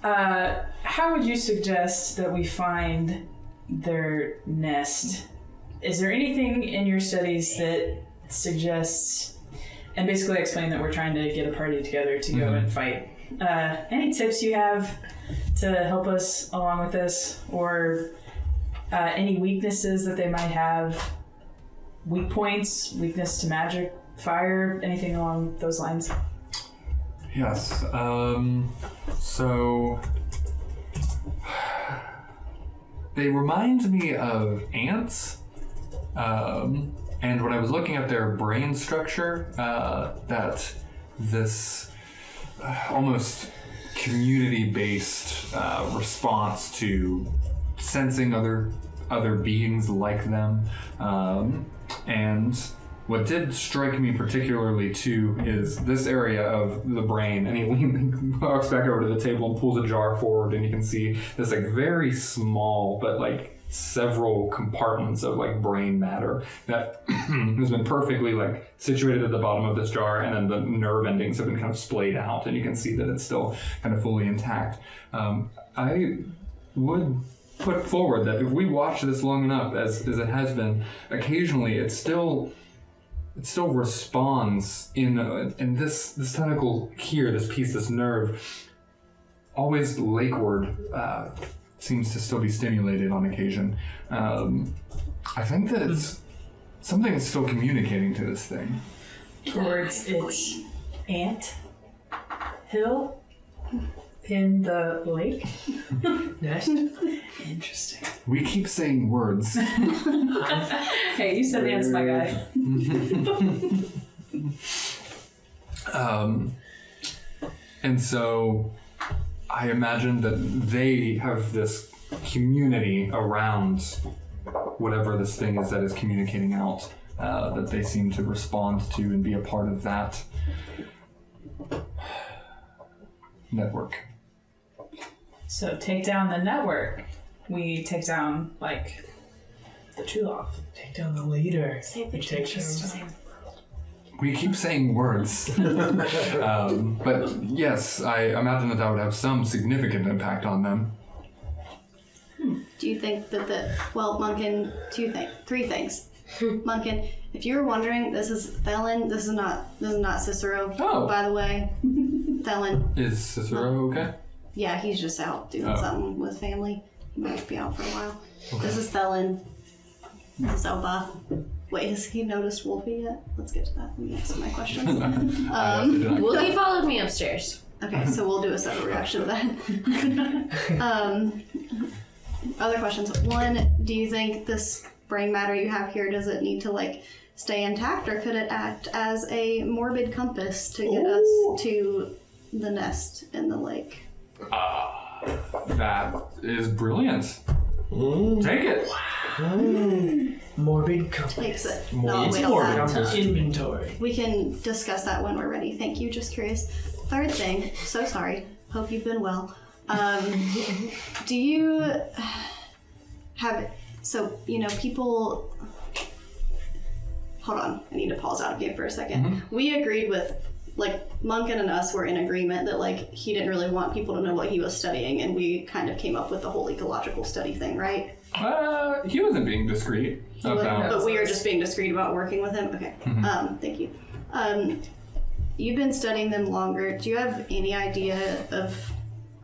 How would you suggest that we find their nest? Is there anything in your studies that suggests and basically explain that we're trying to get a party together to go and fight. Any tips you have to help us along with this, or any weaknesses that they might have? Weak points, weakness to magic, fire, anything along those lines? Yes. So they remind me of ants. And when I was looking at their brain structure, that this almost community-based response to sensing other beings like them, and what did strike me particularly too is this area of the brain, and he walks back over to the table and pulls a jar forward, and you can see this like very small but like several compartments of like brain matter that has been perfectly like situated at the bottom of this jar, and then the nerve endings have been kind of splayed out, and you can see that it's still kind of fully intact. I would put forward that if we watch this long enough, as it has been, occasionally it still responds in this tentacle here, this piece, this nerve, always lakeward, seems to still be stimulated on occasion. I think that it's something that's still communicating to this thing. Towards its ant hill in the lake. Nest? Interesting. We keep saying words. Hey, you said the ant's my guy. And so I imagine that they have this community around whatever this thing is that is communicating out, that they seem to respond to and be a part of that network. So take down the network. We take down, like, the Chuloth. Take down the leader. Save the You take churches. down- We keep saying words. But yes, I imagine that would have some significant impact on them. Do you think that Munkin, three things. Munkin, if you were wondering, this is Thelen. This is not Cicero. Oh. By the way, Thelen. Is Cicero okay? Yeah, he's just out doing something with family. He might be out for a while. Okay. This is Thelen. This is Elba. Wait, has he noticed Wolfie yet? Let's get to that. Let me answer my questions. Wolfie followed me upstairs. Okay, so we'll do a separate reaction to that. Other questions. One, do you think this brain matter you have here, does it need to like stay intact, or could it act as a morbid compass to get us to the nest in the lake? That is brilliant. Take it. Morbid compass. Takes it. It's wait, morbid hold on. compass. Inventory. We can discuss that when we're ready. Thank you. Just curious. Third thing. So sorry. Hope you've been well. Do you have? So people. Hold on. I need to pause out of game for a second. We agreed with. Munkin and us were in agreement that he didn't really want people to know what he was studying, and we kind of came up with the whole ecological study thing, right? He wasn't being discreet about. But we were just being discreet about working with him. Okay. Thank you. You've been studying them longer. Do you have any idea of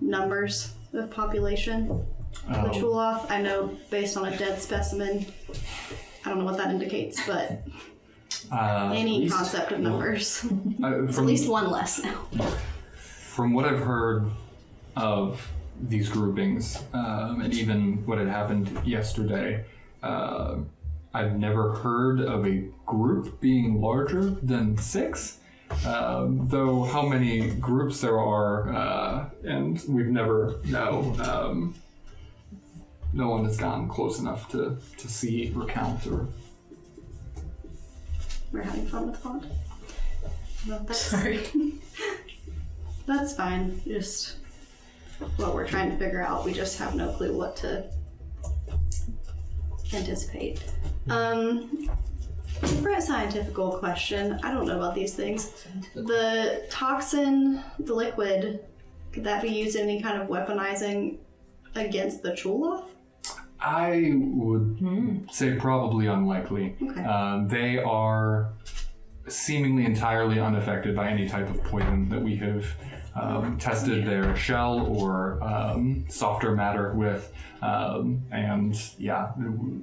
numbers of population of the Chuloth? I know based on a dead specimen. I don't know what that indicates, but. Any concept of numbers. At least one less now. From what I've heard of these groupings, and even what had happened yesterday, I've never heard of a group being larger than 6. Though how many groups there are, and we've never no one has gone close enough to see or count or. We're having fun with font. No, that's, Sorry. that's fine. Just what we're trying to figure out. We just have no clue what to anticipate. Different scientific question. I don't know about these things. The toxin, the liquid, could that be used in any kind of weaponizing against the Chuloth? I would say probably unlikely. Okay. They are seemingly entirely unaffected by any type of poison that we have tested their shell or softer matter with. And yeah,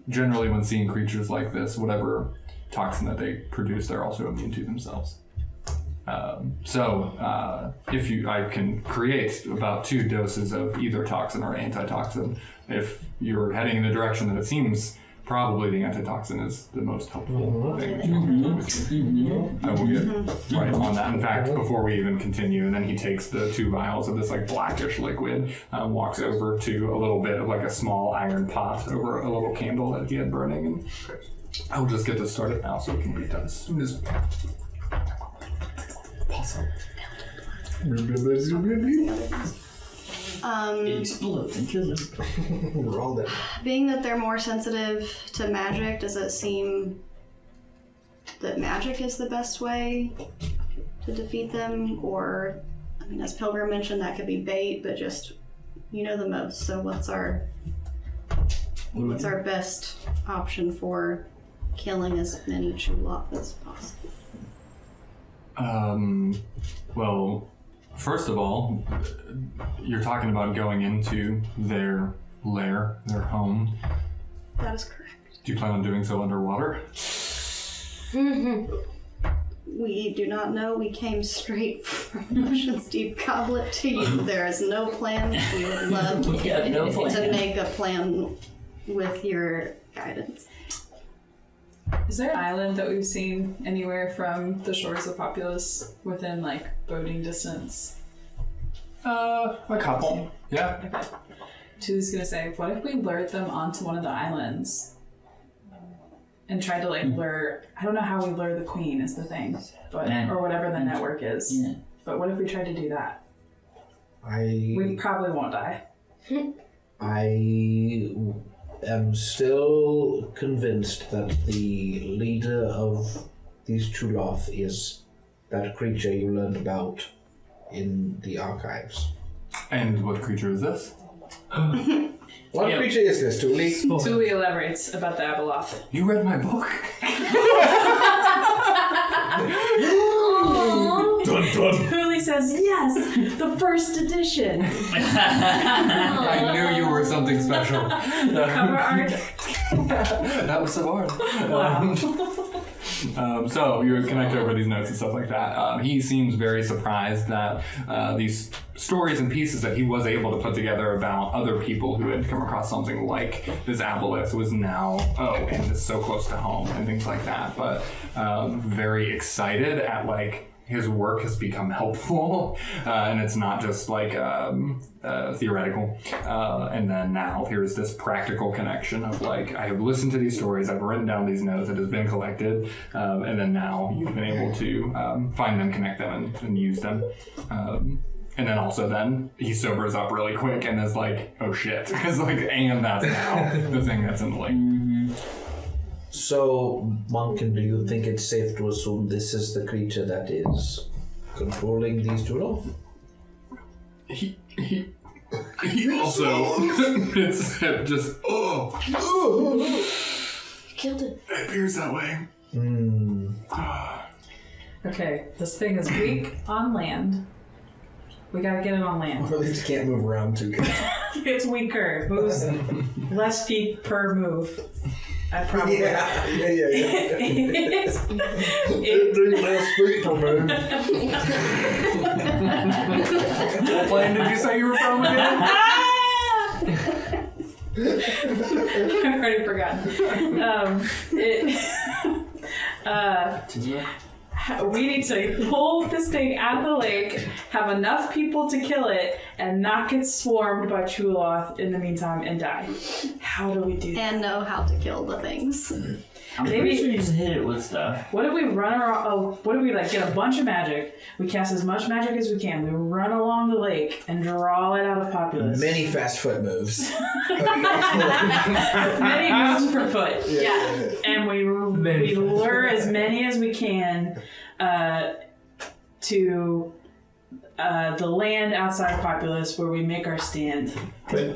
generally when seeing creatures like this, whatever toxin that they produce, they're also immune to themselves. I can create about 2 doses of either toxin or antitoxin. If you're heading in the direction that it seems, probably the antitoxin is the most helpful thing. I will get right on that. In fact, before we even continue, and then he takes the 2 vials of this like blackish liquid, walks over to a little bit of like a small iron pot over a little candle that he had burning, and I will just get this started now so it can be done as soon as possible. It explodes and kills them. We're all dead. Being that they're more sensitive to magic, does it seem that magic is the best way to defeat them? Or, I mean, as Pilgrim mentioned, that could be bait, but just, you know the most. So what's our best option for killing as many Chuloth as possible? Well, first of all, you're talking about going into their lair, their home. That is correct. Do you plan on doing so underwater? We do not know. We came straight from Ocean's Deep Goblet to you. There is no plan. We would love no to make a plan with your guidance. Is there an island that we've seen anywhere from the shores of Populous within like boating distance? A couple. Yeah. Okay. She was gonna say, what if we lured them onto one of the islands and tried to like lure? I don't know how we lure the queen is the thing, but or whatever the network is. Yeah. But what if we tried to do that? I We probably won't die. am still convinced that the leader of these Chuloth is that creature you learned about in the archives. And what creature is this? What creature is this, Tuli? Tuli elaborates about the Abeloth. You read my book? Dun dun. Tuli says, yes, the first edition. I knew you were something special. Cover art. That was Savard. Wow. So you connect over these notes and stuff like that. He seems very surprised that these stories and pieces that he was able to put together about other people who had come across something like this aboleth was now, and it's so close to home and things like that. But very excited at like his work has become helpful, and it's not just like theoretical. And then now here's this practical connection of like, I have listened to these stories, I've written down these notes, it has been collected, and then now you've been able to find them, connect them, and use them. And then also then he sobers up really quick and is like, oh shit, because like, and that's now the thing that's in the lake. So, Monken, do you think it's safe to assume this is the creature that is controlling these Chuloth? He also it's just Killed it. it appears that way. Okay, this thing is weak on land. We gotta get it on land. Or at least can't move around too good. It's weaker. Moves less feet per move. I probably. Yeah. It's- It less feet per move. What plane did you say you were from again? I've already forgotten. We need to pull this thing out of the lake, have enough people to kill it, and not get swarmed by Chuloth in the meantime and die. How do we do that? And know how to kill the things. I'm pretty sure you just hit it with stuff. What if we run around? What if we like get a bunch of magic? We cast as much magic as we can. We run along the lake and draw it out of Populous. Many fast foot moves. Many moves per foot. Yeah. And we lure as many as we can to the land outside of Populous where we make our stand.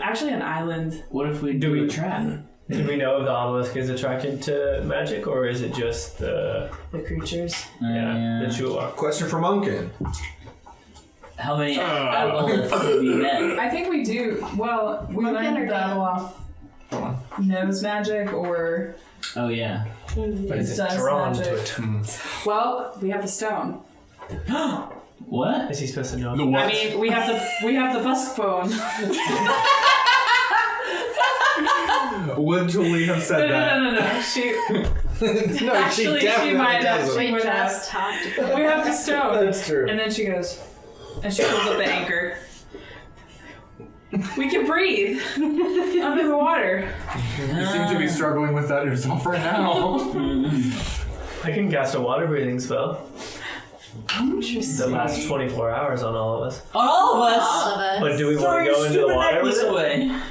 Actually, an island. What if we do a trap? Do we know if the obelisk is attracted to magic, or is it just the creatures. the Chula? Question for Munkin. How many obelisks have we met? I think we do. Well, we Munkin or learned that Dan? off knows magic or Oh yeah. But is it does drawn magic. to it? Well, we have the stone. What? Is he supposed to know? The what? I mean, we have the busk bone. Would Julie have said that? No. She No, actually, she might have. doesn't. She We would have. just talked about We have the stone. That's true. And then she goes, and she pulls up the anchor. We can breathe under the water. You seem to be struggling with that yourself right now. I can cast a water breathing spell. Interesting. The last 24 hours on all of us. All of us. all of us. But do we want Throw to your go into the stupid water with necklace it? away.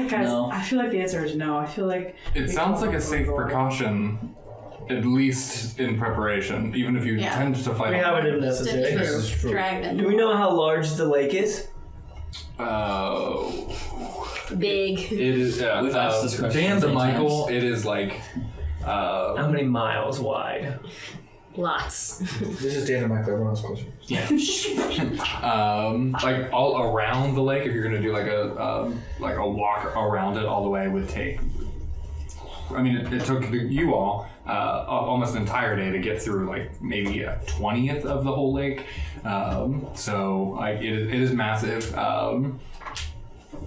Guys, No. I feel like the answer is no. I feel like It sounds like a safe precaution, at least in preparation, even if you Yeah. tend to fight. We have it if necessary. This is true. Dragon. Do we know how large the lake is? Big. It is. We've asked this question Dan to many Michael, times. it is like. How many miles wide? Lots. This is Dan and Michael. Everyone else closer. Like all around the lake. If you're gonna do like a walk around it all the way, would take. I mean, it took you all almost an entire day to get through like maybe a 20th of the whole lake. So like it is massive.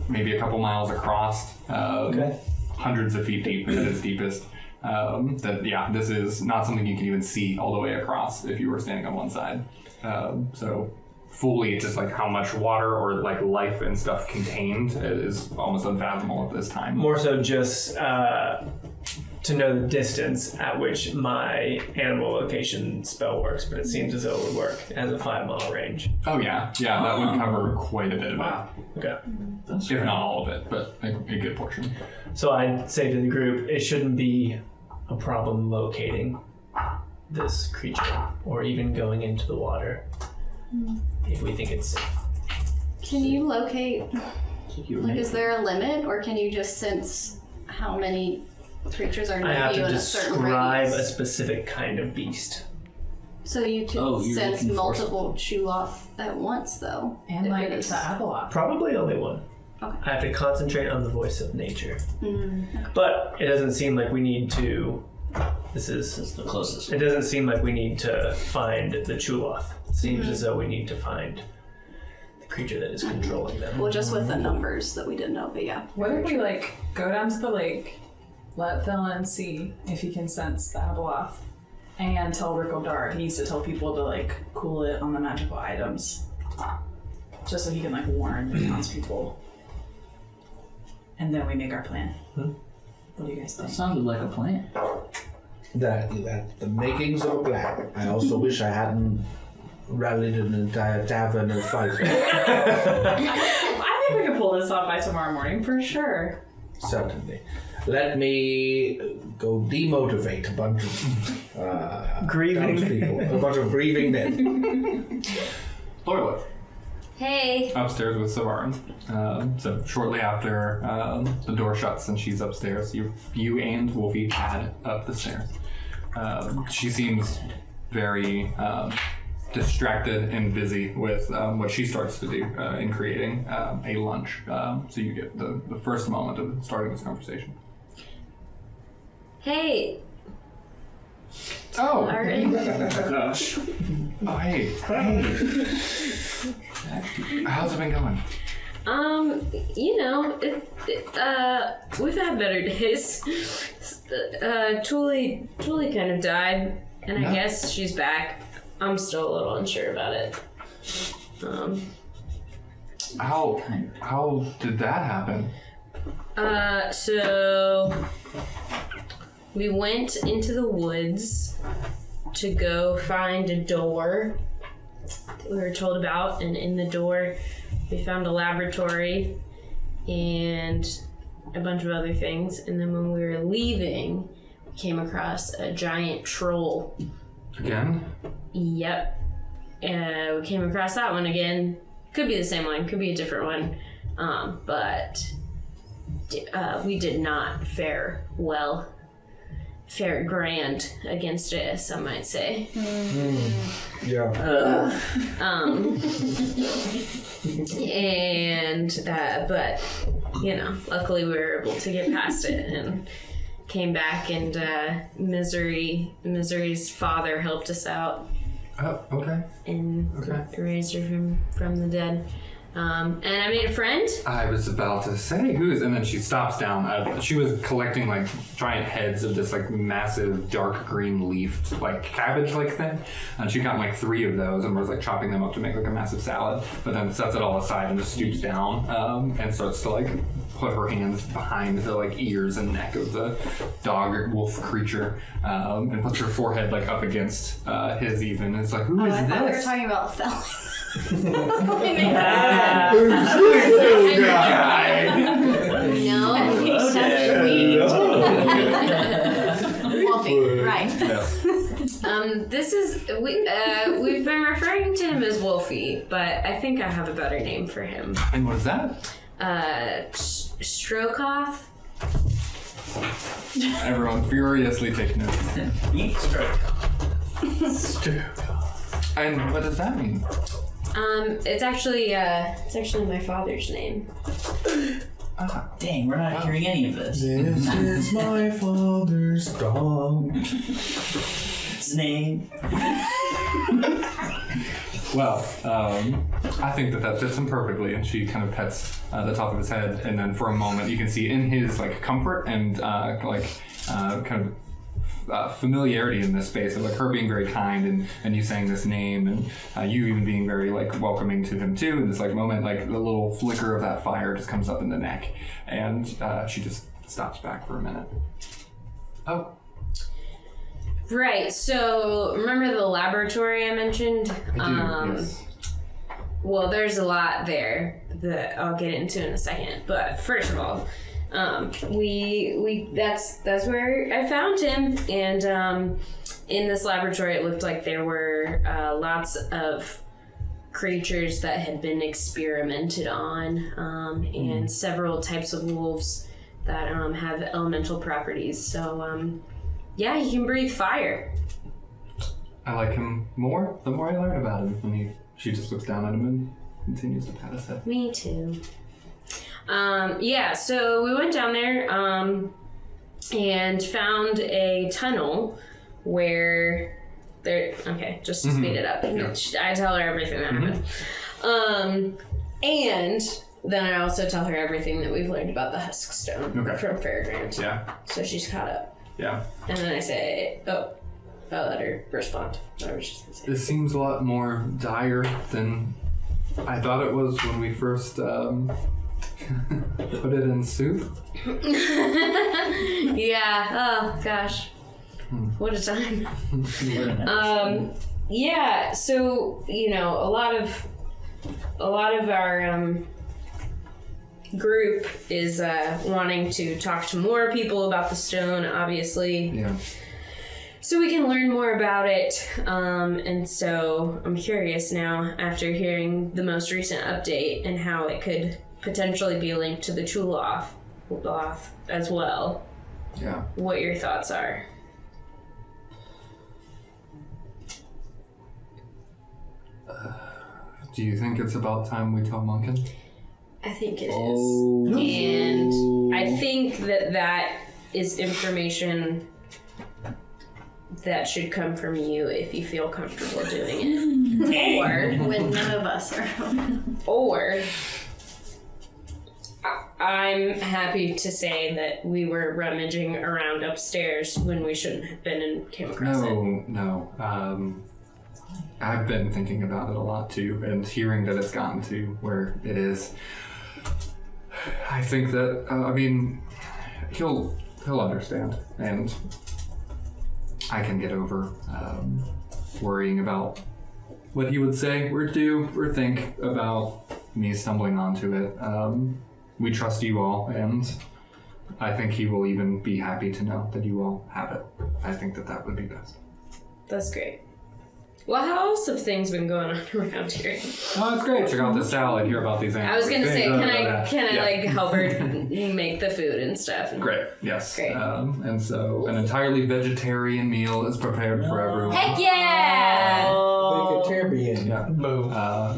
Maybe a couple miles across. Okay. Hundreds of feet deep at its deepest. This is not something you can even see all the way across if you were standing on one side. So fully just like how much water or like life and stuff contained is almost unfathomable at this time. More so just to know the distance at which my animal location spell works, but it seems as though it would work. It has a 5-mile range. Oh yeah, that would cover quite a bit of Okay. it, if not all of it, but a good portion. So I'd say to the group, it shouldn't be a problem locating this creature or even going into the water if we think it's safe. Can you locate? Like, is there a limit, or can you just sense how many creatures are I near have you to in a certain describe a radius? specific kind of beast. So you could Oh, you're sense looking for multiple Chuloth at once, though. and if like it it's is- the Avalok. Probably only one. Okay. I have to concentrate on the voice of nature. Mm. But it doesn't seem like we need to. This is The closest. It doesn't seem like we need to find the Chuloth. It seems as though we need to find the creature that is controlling them. Well, just with the numbers that we didn't know, but yeah. What if we like go down to the lake, let Felon see if he can sense the Abeloth, and tell Rick O'Dara he used to tell people to like cool it on the magical items, just so he can like warn the townspeople. And then we make our plan. What do you guys That think? sounded like a plan. That the makings of a plan. I also wish I hadn't rallied an entire tavern of fighters. I think we can pull this off by tomorrow morning for sure. Certainly. Let me go demotivate a bunch of Grieving. townspeople, a bunch of grieving men. Lorelith, Hey. upstairs with Savarin. So shortly after the door shuts and she's upstairs, you and Wolfie head up the stairs. She seems very distracted and busy with what she starts to do in creating a lunch. So you get the first moment of starting this conversation. Hey. Oh, Alright. gosh. Oh, hey. How's it been going? We've had better days. Tuli kind of died, and I guess she's back. I'm still a little unsure about it. How did that happen? So we went into the woods to go find a door that we were told about, and in the door we found a laboratory and a bunch of other things, and then when we were leaving we came across a giant troll. Again? Yep. We came across that one again. Could be the same one, could be a different one. But we did not fare grand against it, as some might say. Yeah. But luckily we were able to get past it and came back, and Misery's father helped us out Oh, okay. and raised her from the dead. And I made a friend. I was about to say who's, and then she stops down. She was collecting like giant heads of this like massive dark green leafed like cabbage like thing, and she got like 3 of those and was like chopping them up to make like a massive salad. But then sets it all aside and just stoops down and starts to like put her hands behind the like ears and neck of the dog wolf creature and puts her forehead like up against his even. And it's like, who is I thought we were this? talking about Fel. No. Wolfie, right. This is we've been referring to him as Wolfie, but I think I have a better name for him. And what is that? Strokoth. Everyone furiously taking notes. Eat stroke. And what does that mean? It's actually my father's name. Dang, we're not hearing any of this. This is my father's dog. His name. Well, I think that fits him perfectly, and she kind of pets the top of his head, and then for a moment you can see in his like comfort and kind of familiarity in this space, of like her being very kind and you saying this name, and you even being very like welcoming to him too. In this like moment, like the little flicker of that fire just comes up in the neck, and she just stops back for a minute. Oh. Right, so remember the laboratory I mentioned? I do, yes. Well, there's a lot there that I'll get into in a second. But first of all, that's where I found him, and in this laboratory it looked like there were lots of creatures that had been experimented on, and several types of wolves that have elemental properties. So yeah, he can breathe fire. I like him more the more I learn about him. And she just looks down at him and continues to pat his head. Me too. Yeah, so we went down there and found a tunnel where there. Okay, just to speed it up. Yeah. I tell her everything that happened. And then I also tell her everything that we've learned about the Husk Stone Okay. from Fairground. Yeah. So she's caught up. Yeah. And then I say, I'll let her respond. I was just gonna say. This seems a lot more dire than I thought it was when we first put it in soup. Yeah. Oh gosh. What a time. Yeah. So a lot of our group is wanting to talk to more people about the stone, obviously. Yeah. So we can learn more about it. And so I'm curious now, after hearing the most recent update and how it could potentially be linked to the Chuloth as well, Yeah. what your thoughts are. Do you think it's about time we tell Munkin? I think it is. And I think that is information that should come from you if you feel comfortable doing it. Or When none of us are. Or I'm happy to say that we were rummaging around upstairs when we shouldn't have been and came across it. No. I've been thinking about it a lot too, and hearing that it's gotten to where it is. I think that he'll understand, and I can get over worrying about what he would say or do or think about me stumbling onto it. We trust you all, and I think he will even be happy to know that you all have it. I think that would be best. That's great. Well, how else have things been going on around here? Oh, it's great. Check out this salad. Hear about these animals. I was gonna say, can I Yeah. like help her make the food and stuff? Great. Yes. Great. And so an entirely vegetarian meal is prepared for everyone. Heck yeah! Vegetarian. Yeah.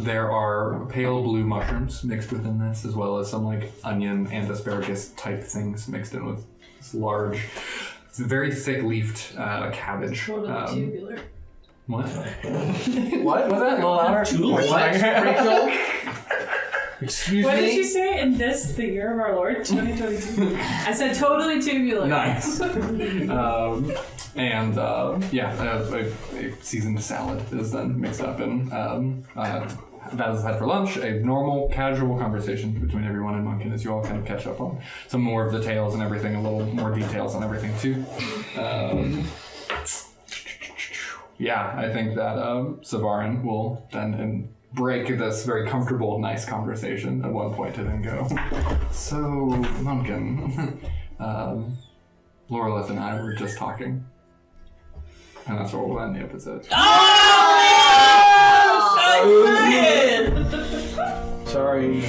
There are pale blue mushrooms mixed within this, as well as some like onion and asparagus type things mixed in with this large, very thick leafed cabbage. Tubular. What? What was that? A little louder? Rachel? Excuse What me? did you say in the year of our Lord, 2022? I said totally tubular. Nice. A seasoned salad is then mixed up, and that is had for lunch. A normal, casual conversation between everyone in Munkin as you all kind of catch up on some more of the tales and everything, a little more details on everything too. I think that Savarin will then break this very comfortable, nice conversation at one point to then go, so, Munkin, Lorelith and I were just talking. And that's where we'll end the episode. Oh! So excited! Sorry.